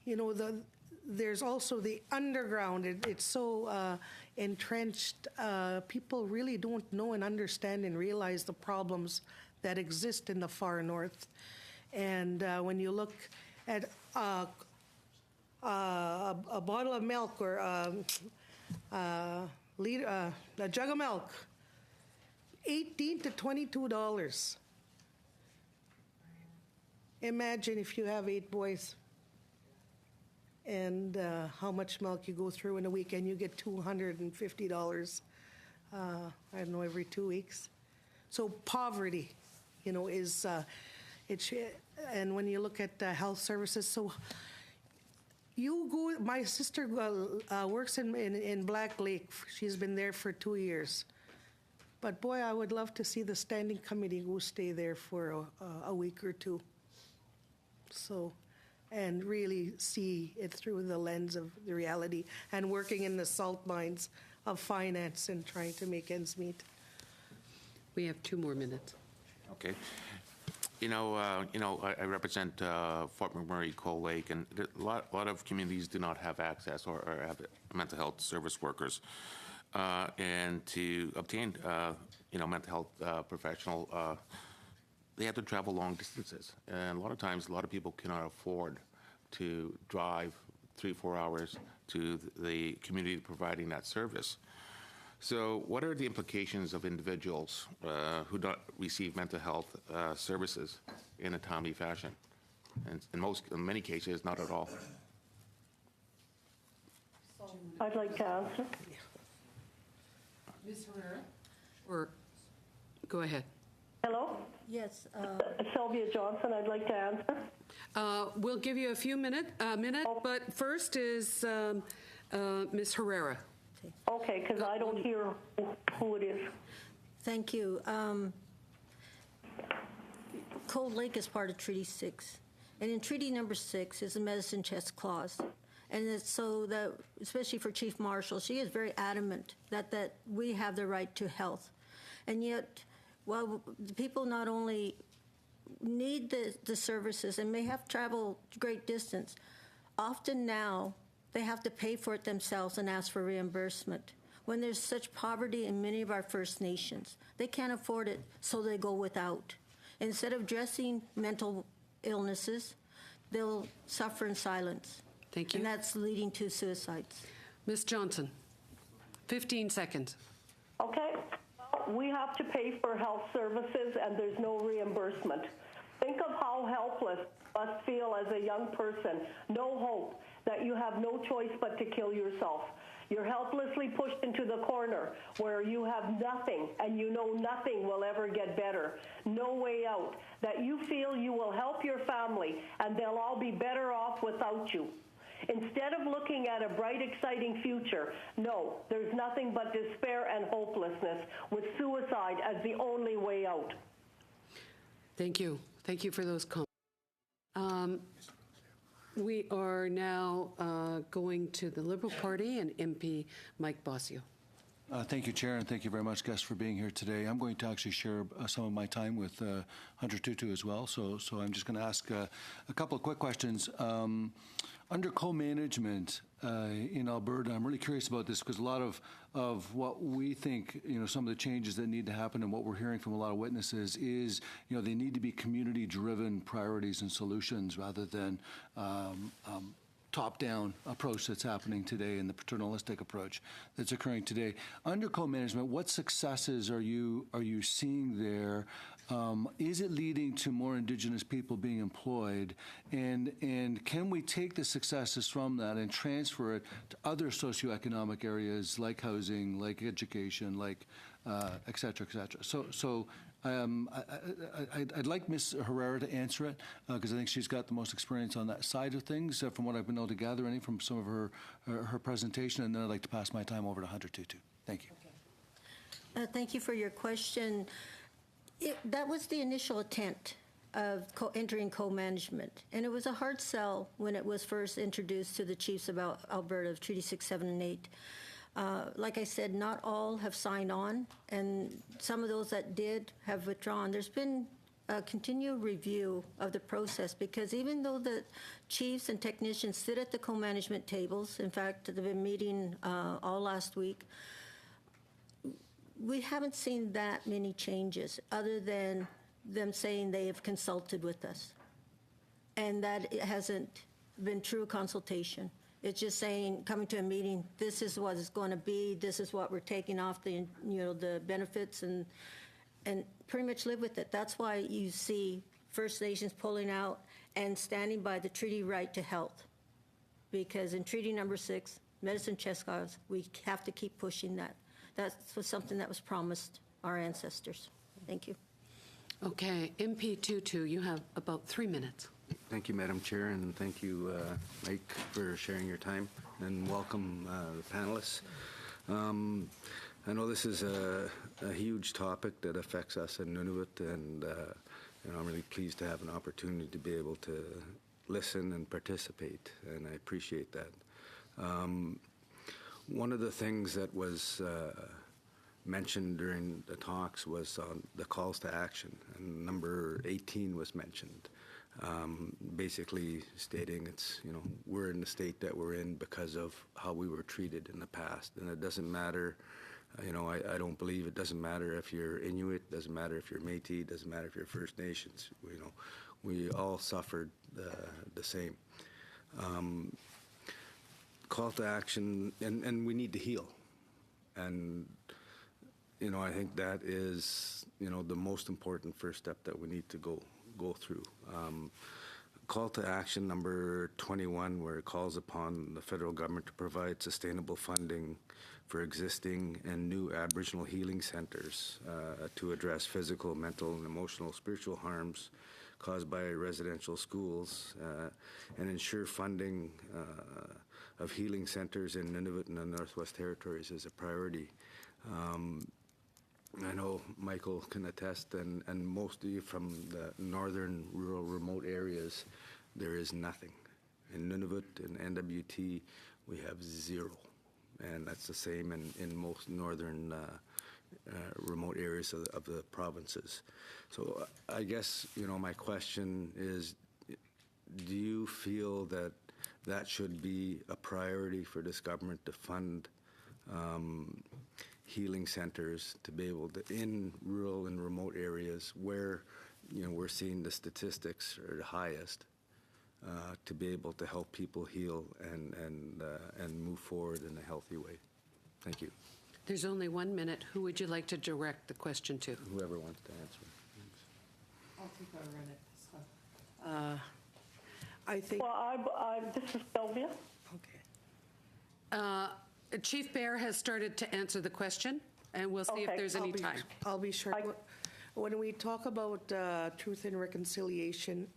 you know, there's also the underground. It's so entrenched. People really don't know and understand and realize the problems that exist in the far north. And when you look at a bottle of milk or a jug of milk, $18 to $22. Imagine if you have 8 boys and how much milk you go through in a week, and you get $250, I don't know, every 2 weeks. So poverty, you know, is, and when you look at health services, so you go, my sister works in Black Lake. She's been there for 2 years. But boy, I would love to see the standing committee go stay there for a week or two. So, and really see it through the lens of the reality and working in the salt mines of finance and trying to make ends meet. We have 2 more minutes. Okay. I represent Fort McMurray, Cold Lake, and a lot of communities do not have access or have mental health service workers. And to obtain, mental health professional, they have to travel long distances. And a lot of times, a lot of people cannot afford to drive 3-4 hours to the community providing that service. So what are the implications of individuals who don't receive mental health services in a timely fashion? And in many cases, not at all. I'd like to answer. Ms. Herrera? Or, go ahead. Hello? Yes. Sylvia Johnson, I'd like to answer. We'll give you a few minute, but first is Ms. Herrera. Okay, because I don't hear who it is. Thank you. Cold Lake is part of Treaty 6. And in Treaty number 6 is a medicine chest clause. And it's so that, especially for Chief Marshal, she is very adamant that we have the right to health. And yet, while people not only need the services and may have traveled great distance, often now they have to pay for it themselves and ask for reimbursement. When there's such poverty in many of our First Nations, they can't afford it, so they go without. Instead of addressing mental illnesses, they'll suffer in silence. Thank you. And that's leading to suicides. Ms. Johnson, 15 seconds. Okay, we have to pay for health services and there's no reimbursement. Think of how helpless you must feel as a young person, no hope, that you have no choice but to kill yourself. You're helplessly pushed into the corner where you have nothing and you know nothing will ever get better. No way out. That you feel you will help your family and they'll all be better off without you. Instead of looking at a bright, exciting future, no, there's nothing but despair and hopelessness with suicide as the only way out. Thank you. Thank you for those comments. We are now going to the Liberal Party and MP Mike Bosio. Thank you, Chair, and thank you very much, guests, for being here today. I'm going to actually share some of my time with Hunter Tutu as well, so I'm just going to ask a couple of quick questions. Under co-management in Alberta, I'm really curious about this because a lot of what we think, some of the changes that need to happen and what we're hearing from a lot of witnesses is, they need to be community-driven priorities and solutions rather than top-down approach that's happening today and the paternalistic approach that's occurring today. Under co-management, what successes are you seeing there? Is it leading to more Indigenous people being employed? And can we take the successes from that and transfer it to other socioeconomic areas like housing, like education, like et cetera, et cetera? So I'd like Ms. Herrera to answer it because I think she's got the most experience on that side of things from what I've been able to gather from some of her presentation, and then I'd like to pass my time over to Hunter Tutu. Thank you. Okay. Thank you for your question. That was the initial intent of entering co-management, and it was a hard sell when it was first introduced to the chiefs of Alberta of Treaty 6, 7, and 8. Like I said, not all have signed on, and some of those that did have withdrawn. There's been a continual review of the process because even though the chiefs and technicians sit at the co-management tables, in fact, they've been meeting all last week, we haven't seen that many changes other than them saying they have consulted with us. And that it hasn't been true consultation. It's just saying, coming to a meeting, this is what it's going to be, this is what we're taking off the benefits and pretty much live with it. That's why you see First Nations pulling out and standing by the treaty right to health. Because in Treaty number 6, medicine chest clause, we have to keep pushing that. That was something that was promised our ancestors. Thank you. Okay, MP Tutu, you have about 3 minutes. Thank you, Madam Chair, and thank you, Mike, for sharing your time, and welcome the panelists. I know this is a huge topic that affects us in Nunavut, and I'm really pleased to have an opportunity to be able to listen and participate, and I appreciate that. One of the things that was mentioned during the talks was the calls to action, and number 18 was mentioned, basically stating it's, we're in the state that we're in because of how we were treated in the past, and it doesn't matter. I don't believe it doesn't matter if you're Inuit, doesn't matter if you're Métis, doesn't matter if you're First Nations. We all suffered the same. Call to action, and we need to heal. And, I think that is, the most important first step that we need to go through. Call to action number 21, where it calls upon the federal government to provide sustainable funding for existing and new Aboriginal healing centers to address physical, mental, and emotional, spiritual harms caused by residential schools and ensure funding of healing centers in Nunavut and the Northwest Territories is a priority. I know Michael can attest, and most of you from the northern, rural, remote areas, there is nothing. In Nunavut and NWT, we have zero. And that's the same in most northern remote areas of the provinces. So I guess, my question is, do you feel that that should be a priority for this government to fund healing centers to be able to, in rural and remote areas where, we're seeing the statistics are the highest, to be able to help people heal and move forward in a healthy way? Thank you. There's only 1 minute. Who would you like to direct the question to? Whoever wants to answer. Thanks. I'll take a run at this one. I think. Well, this is Sylvia. Okay. Chief Bear has started to answer the question, and we'll see if there's any time. I'll be short. When we talk about truth and reconciliation,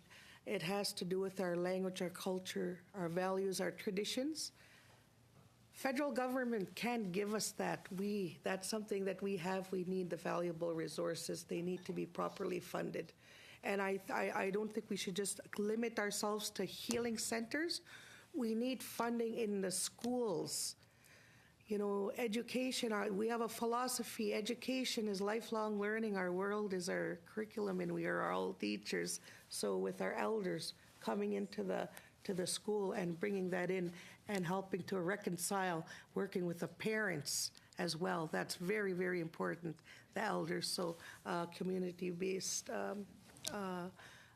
it has to do with our language, our culture, our values, our traditions. Federal government can't give us that. That's something that we have. We need the valuable resources. They need to be properly funded. And I don't think we should just limit ourselves to healing centers. We need funding in the schools. Education, we have a philosophy. Education is lifelong learning. Our world is our curriculum, and we are all teachers. So with our elders coming into the school and bringing that in and helping to reconcile, working with the parents as well, that's very, very important, the elders. So community-based,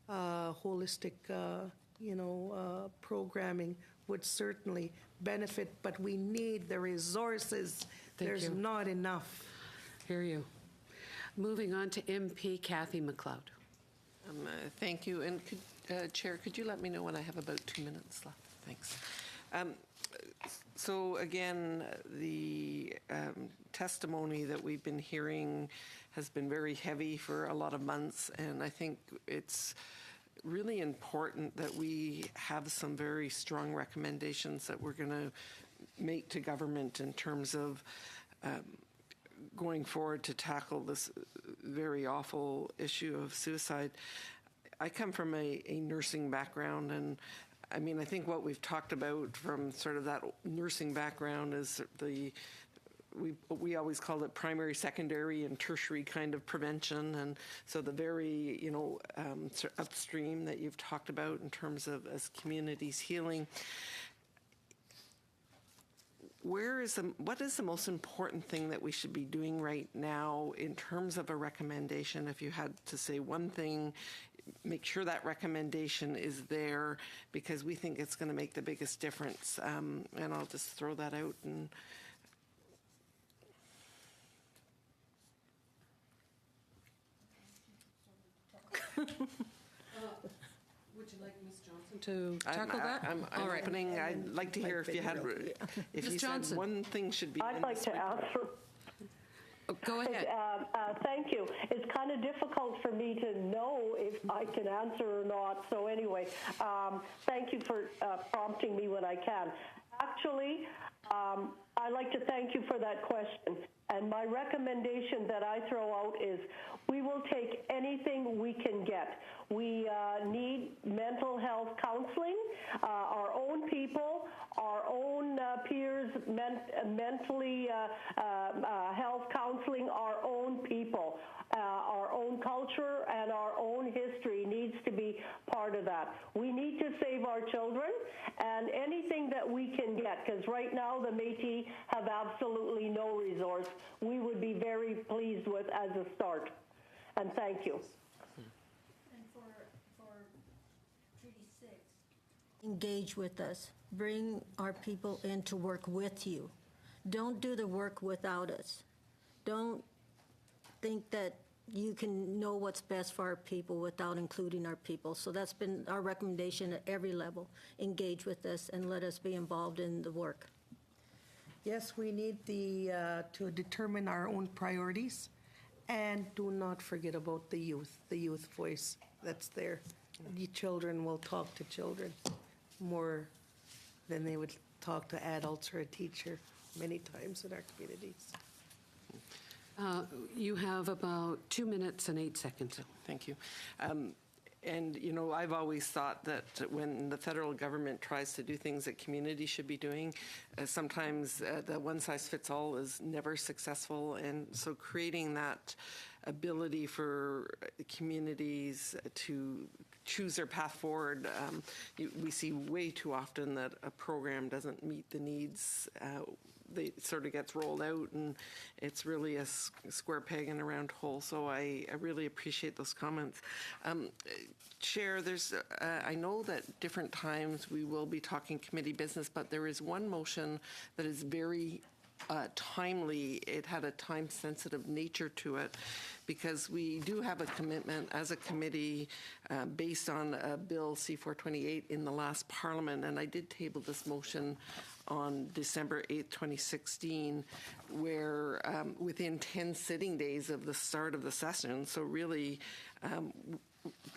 holistic, programming would certainly benefit, but we need the resources. There's not enough. Hear you. Moving on to MP Kathy McLeod. Thank you. And Chair, could you let me know when I have about 2 minutes left? Thanks. So again, the testimony that we've been hearing has been very heavy for a lot of months, and I think it's really important that we have some very strong recommendations that we're going to make to government in terms of going forward to tackle this very awful issue of suicide. I come from a nursing background, and I mean, I think what we've talked about from sort of that nursing background is we always call it primary, secondary, and tertiary kind of prevention, and so the very upstream that you've talked about in terms of as communities healing. What is the most important thing that we should be doing right now in terms of a recommendation? If you had to say one thing, make sure that recommendation is there, because we think it's going to make the biggest difference. And I'll just throw that out. And Would you like Ms. Johnson to tackle that? I'm All right. opening. I'd like to hear if you had, if you said one thing should be. I'd like to answer. Go ahead. Thank you. It's kind of difficult for me to know if I can answer or not. So anyway, thank you for prompting me when I can. Actually, I'd like to thank you for that question. And my recommendation that I throw out is we will take anything we can get. We need mental health counseling, our own people, our own peers, mentally health counseling, our own people. Our own culture and our own history needs to be part of that. We need to save our children, and anything that we can get, because right now the Métis have absolutely no resource, we would be very pleased with as a start. And thank you. And for Treaty 6, engage with us. Bring our people in to work with you. Don't do the work without us. Don't think that you can know what's best for our people without including our people. So that's been our recommendation at every level. Engage with us and let us be involved in the work. Yes, we need to determine our own priorities, and do not forget about the youth voice that's there. The children will talk to children more than they would talk to adults or a teacher many times in our communities. You have about 2 minutes and 8 seconds. Thank you. And, you know, I've always thought that when the federal government tries to do things that communities should be doing, sometimes the one-size-fits-all is never successful. And so creating that ability for communities to choose their path forward, we see way too often that a program doesn't meet the needs. They sort of gets rolled out, and it's really a square peg in a round hole. So I really appreciate those comments. Chair, I know that different times we will be talking committee business, but there is one motion that is very timely. It had a time-sensitive nature to it, because we do have a commitment as a committee based on Bill C-428 in the last Parliament, and I did table this motion on December 8th, 2016, where within 10 sitting days of the start of the session, so really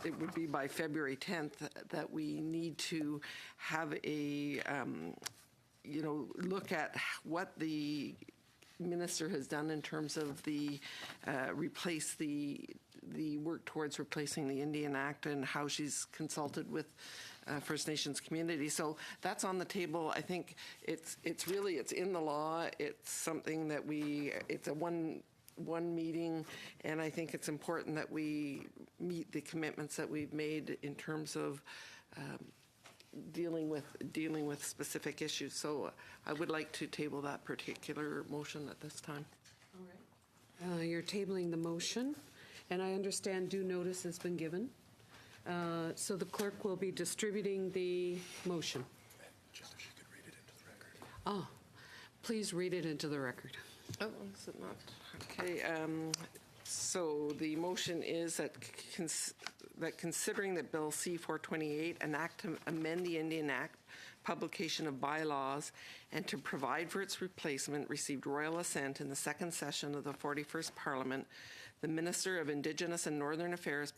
it would be by February 10th that we need to have a look at what the minister has done in terms of the work towards replacing the Indian Act, and how she's consulted with First Nations community. So that's on the table. I think it's in the law. It's something that it's a one meeting, and I think it's important that we meet the commitments that we've made in terms of dealing with specific issues. So I would like to table that particular motion at this time. All right. You're tabling the motion, and I understand due notice has been given. So the clerk will be distributing the motion. Just if she could read it into the record. Oh, please read it into the record. Oh, is it not? Okay. So the motion is that considering that Bill C-428, an act to amend the Indian Act, publication of bylaws, and to provide for its replacement, received royal assent in the second session of the 41st Parliament, the Minister of Indigenous and Northern Affairs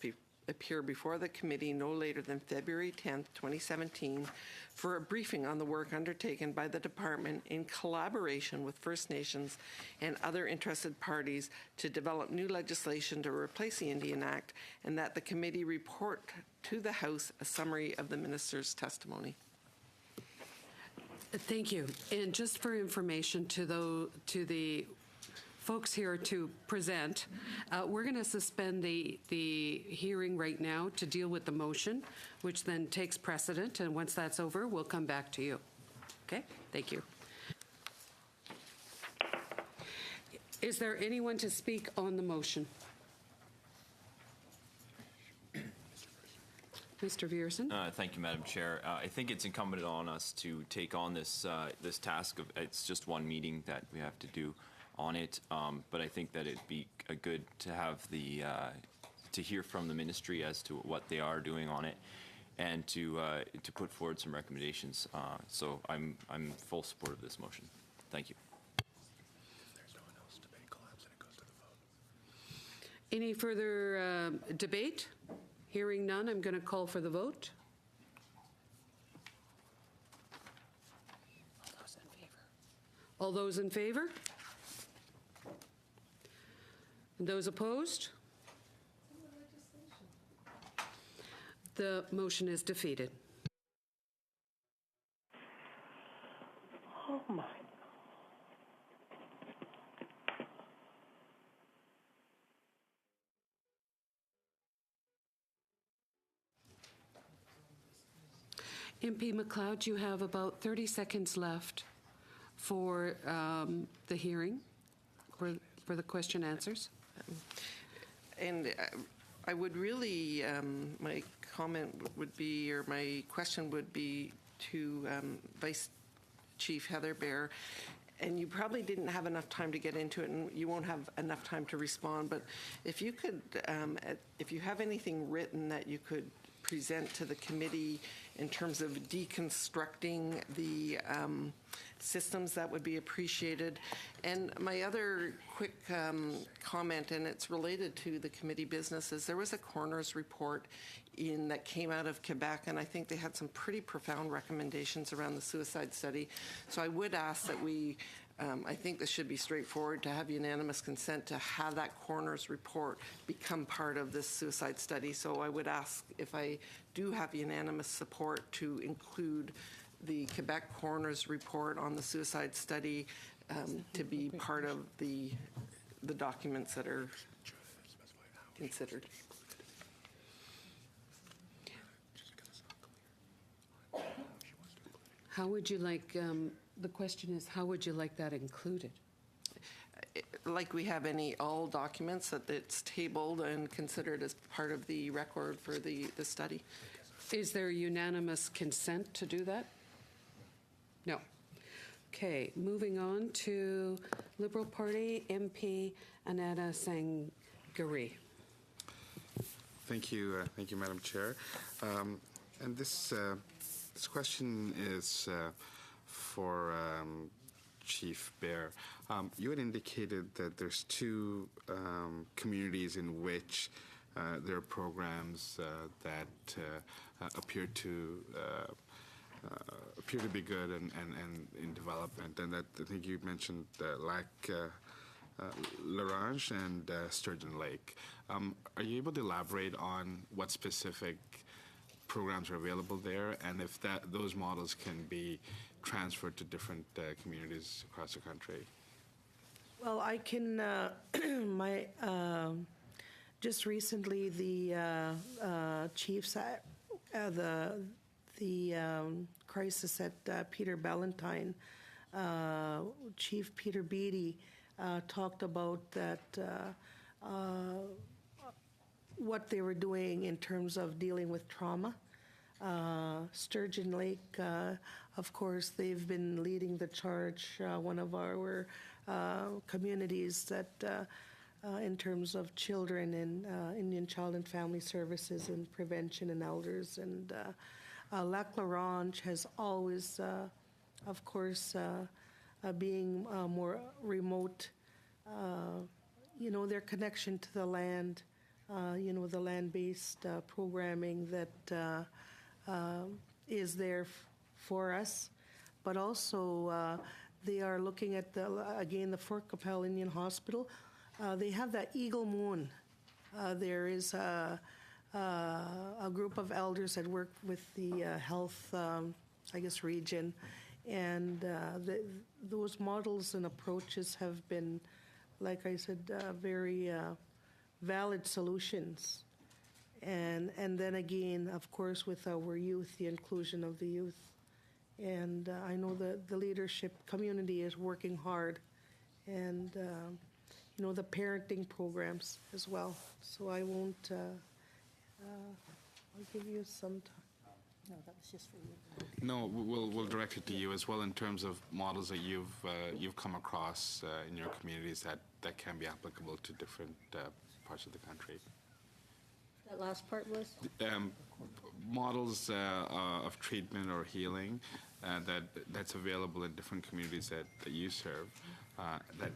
appear before the committee no later than February 10th, 2017, for a briefing on the work undertaken by the department in collaboration with First Nations and other interested parties to develop new legislation to replace the Indian Act, and that the committee report to the House a summary of the minister's testimony. Thank you. And just for information to the folks here to present, we're going to suspend the hearing right now to deal with the motion, which then takes precedent, and once that's over, we'll come back to you. Okay? Thank you. Is there anyone to speak on the motion? Mr. Viersen? Thank you, Madam Chair. I think it's incumbent on us to take on this task of, it's just one meeting that we have to do on it, but I think that it'd be good to have to hear from the ministry as to what they are doing on it, and to put forward some recommendations. So I'm full support of this motion. Thank you. If there's no one else, debate collapse and it goes to the vote. Any further debate? Hearing none, I'm going to call for the vote. All those in favor? Those opposed? The motion is defeated. Oh, my. MP McLeod, you have about 30 seconds left for the hearing, for the question answers. And I would really, my comment would be, or my question would be to Vice Chief Heather Bear, and you probably didn't have enough time to get into it, and you won't have enough time to respond, but if you could, if you have anything written that you could present to the committee in terms of deconstructing the systems, that would be appreciated. And my other quick comment, and it's related to the committee business, is there was a coroner's report that came out of Quebec, and I think they had some pretty profound recommendations around the suicide study. So I would ask that we, I think this should be straightforward, to have unanimous consent to have that coroner's report become part of this suicide study. So I would ask, if I do have unanimous support, to include the Quebec coroner's report on the suicide study to be part of the documents that are considered. How would you like, the question is, how would you like that included? Like we have all documents, that it's tabled and considered as part of the record for the study. Is there unanimous consent to do that? No. Okay, moving on to Liberal Party MP Aneta Sangari. Thank you, Madam Chair. And this question is for Chief Bear. You had indicated that there's two communities in which there are programs that appear to be good and in development, and that I think you mentioned Lac L'Orange and Sturgeon Lake. Are you able to elaborate on what specific programs are available there, and if those models can be transferred to different communities across the country? Well, I can, just recently the chiefs at the crisis at Peter Ballantyne, Chief Peter Beattie talked about that, what they were doing in terms of dealing with trauma. Sturgeon Lake, of course, they've been leading the charge, one of our communities that in terms of children and Indian Child and Family Services and prevention and elders. And Lac L'Orange has always, of course, being more remote, their connection to the land, the land-based programming that is there for us, but also they are looking at the Fort Capel Indian Hospital. They have that Eagle Moon. There is a group of elders that work with the health, region, and those models and approaches have been, like I said, very valid solutions. And then again, of course, with our youth, the inclusion of the youth. And I know the leadership community is working hard, and the parenting programs as well. So I won't, I'll give you some time. No, that was just for you. No, we'll direct it to you as well in terms of models that you've come across in your communities that can be applicable to different parts of the country. That last part was? Models of treatment or healing that's available in different communities that you serve that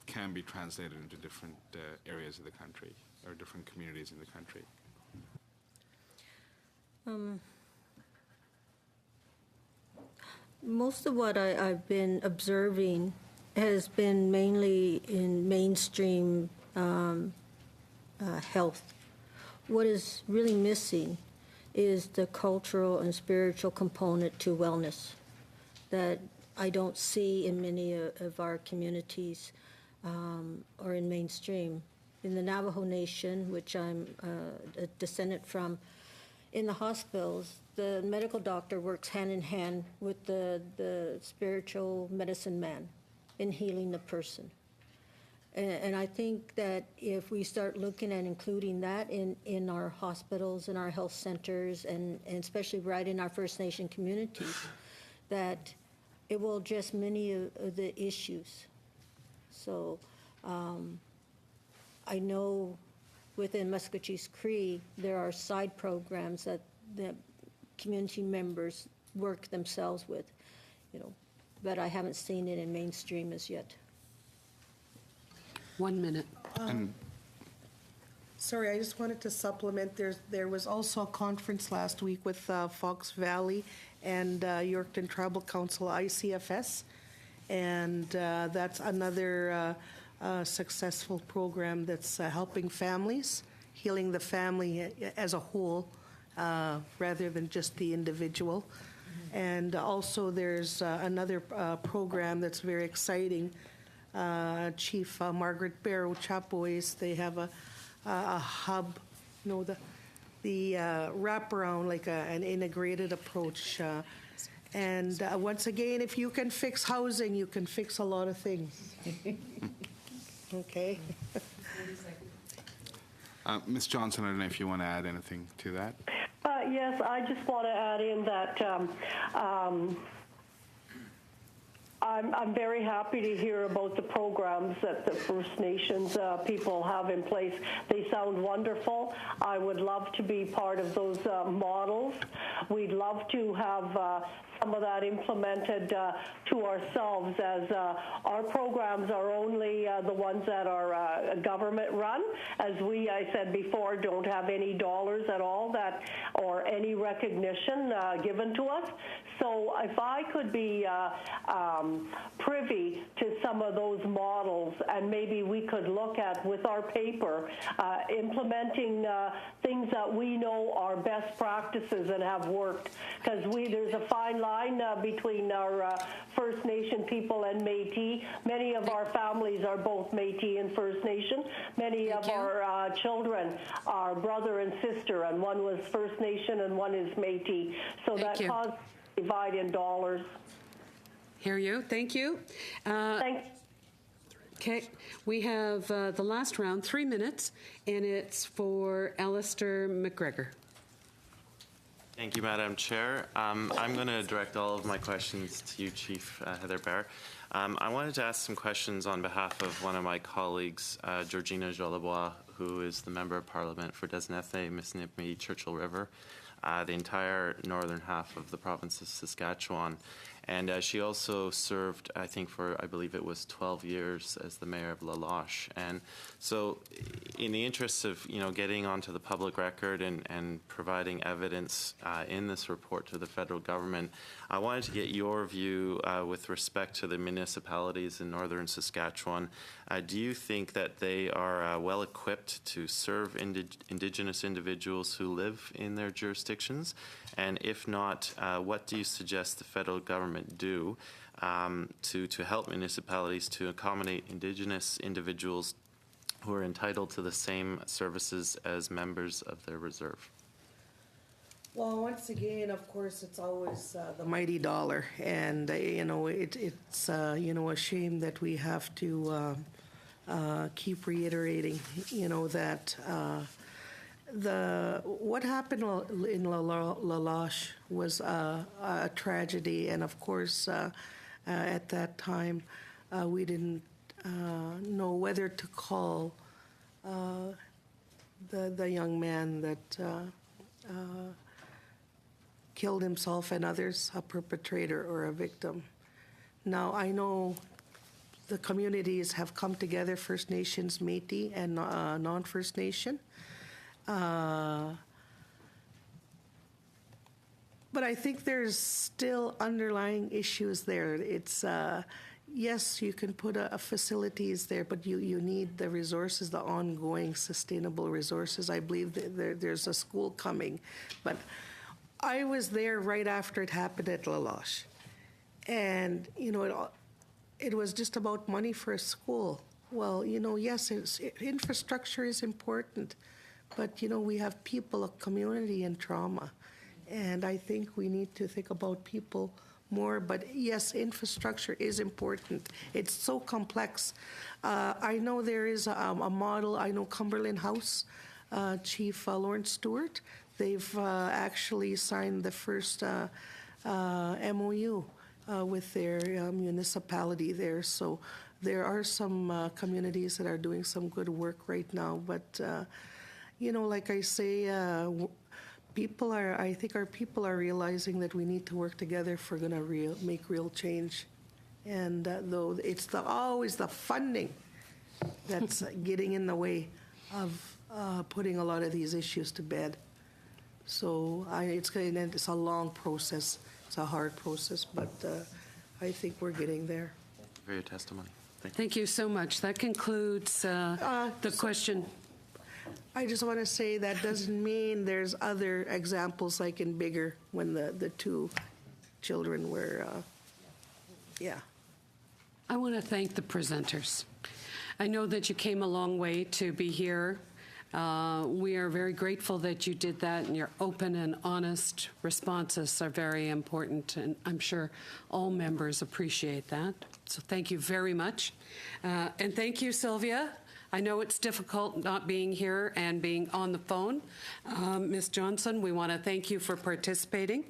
can be translated into different areas of the country or different communities in the country. Most of what I've been observing has been mainly in mainstream health. What is really missing is the cultural and spiritual component to wellness that I don't see in many of our communities or in mainstream. In the Navajo Nation, which I'm a descendant from, in the hospitals, the medical doctor works hand in hand with the spiritual medicine man in healing the person. And I think that if we start looking at including that in our hospitals and our health centers, and especially right in our First Nation communities, that it will address many of the issues. So I know within Muscatchee's Cree, there are side programs that the community members work themselves with, but I haven't seen it in mainstream as yet. 1 minute. Sorry, I just wanted to supplement. There was also a conference last week with Fox Valley and Yorkton Tribal Council, ICFS, and that's another successful program that's helping families, healing the family as a whole, rather than just the individual. And also there's another program that's very exciting. Chief Margaret Barrow Chapois, they have a hub, the wraparound, like an integrated approach. And once again, if you can fix housing, you can fix a lot of things. Okay. Ms. Johnson, I don't know if you want to add anything to that. Yes, I just want to add in that I'm very happy to hear about the programs that the First Nations people have in place. They sound wonderful. I would love to be part of those models. We'd love to have some of that implemented to ourselves, as our programs are only the ones that are government run, as I said before, don't have any dollars at all or any recognition given to us. So if I could be privy to some of those models, and maybe we could look at with our paper implementing things that we know are best practices and have worked, because there's a fine line between our First Nation people and Métis. Many of our families are both Métis and First Nation. Many of our children are brother and sister, and one was First Nation and one is Métis. So that causes a divide in dollars. Hear you. Thank you. Thanks. Okay, we have the last round, 3 minutes, and it's for Alistair McGregor. Thank you, Madam Chair. I'm going to direct all of my questions to you, Chief Heather Bear. I wanted to ask some questions on behalf of one of my colleagues, Georgina Jolibois, who is the Member of Parliament for Desnethé, Missinippi, Churchill River, the entire northern half of the province of Saskatchewan. And she also served, I believe it was 12 years as the mayor of La Loche. And so in the interest of, getting onto the public record and providing evidence in this report to the federal government, I wanted to get your view with respect to the municipalities in northern Saskatchewan. Do you think that they are well equipped to serve Indigenous individuals who live in their jurisdictions? And if not, what do you suggest the federal government do to help municipalities to accommodate Indigenous individuals who are entitled to the same services as members of their reserve? Well, once again, of course, it's always the mighty dollar, and it's a shame that we have to keep reiterating, that what happened in La Loche was a tragedy, and of course, at that time, we didn't know whether to call the young man that killed himself and others a perpetrator or a victim. Now, I know the communities have come together, First Nations, Métis, and non-First Nation. But I think there's still underlying issues there. It's, yes, you can put a facilities there, but you need the resources, the ongoing sustainable resources. I believe that there's a school coming, but I was there right after it happened at La Loche. And, it was just about money for a school. Well, yes, infrastructure is important, but, we have people, a community in trauma. And I think we need to think about people more. But yes, infrastructure is important. It's so complex. I know there is a model. I know Cumberland House, Chief Lawrence Stewart, they've actually signed the first MOU with their municipality there. So there are some communities that are doing some good work right now. But, like I say, I think our people are realizing that we need to work together if we're going to make real change. And though it's always the funding that's getting in the way of putting a lot of these issues to bed. So it's a long process. It's a hard process, but I think we're getting there. For your testimony. Thank you so much. That concludes the question. I just want to say that doesn't mean there's other examples like in Bigger when the two children were, I want to thank the presenters. I know that you came a long way to be here. We are very grateful that you did that, and your open and honest responses are very important, and I'm sure all members appreciate that. So thank you very much. And thank you, Sylvia. I know it's difficult not being here and being on the phone. Ms. Johnson, we want to thank you for participating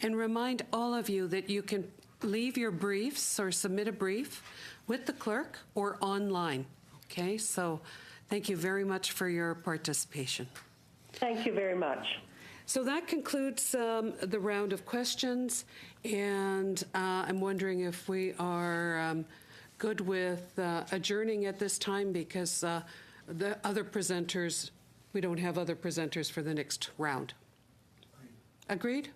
and remind all of you that you can leave your briefs or submit a brief with the clerk or online. Okay, so thank you very much for your participation. Thank you very much. So that concludes the round of questions, and I'm wondering if we are good with adjourning at this time, because the other presenters, we don't have other presenters for the next round. Agreed?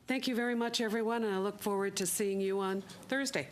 Thank you very much, everyone, and I look forward to seeing you on Thursday.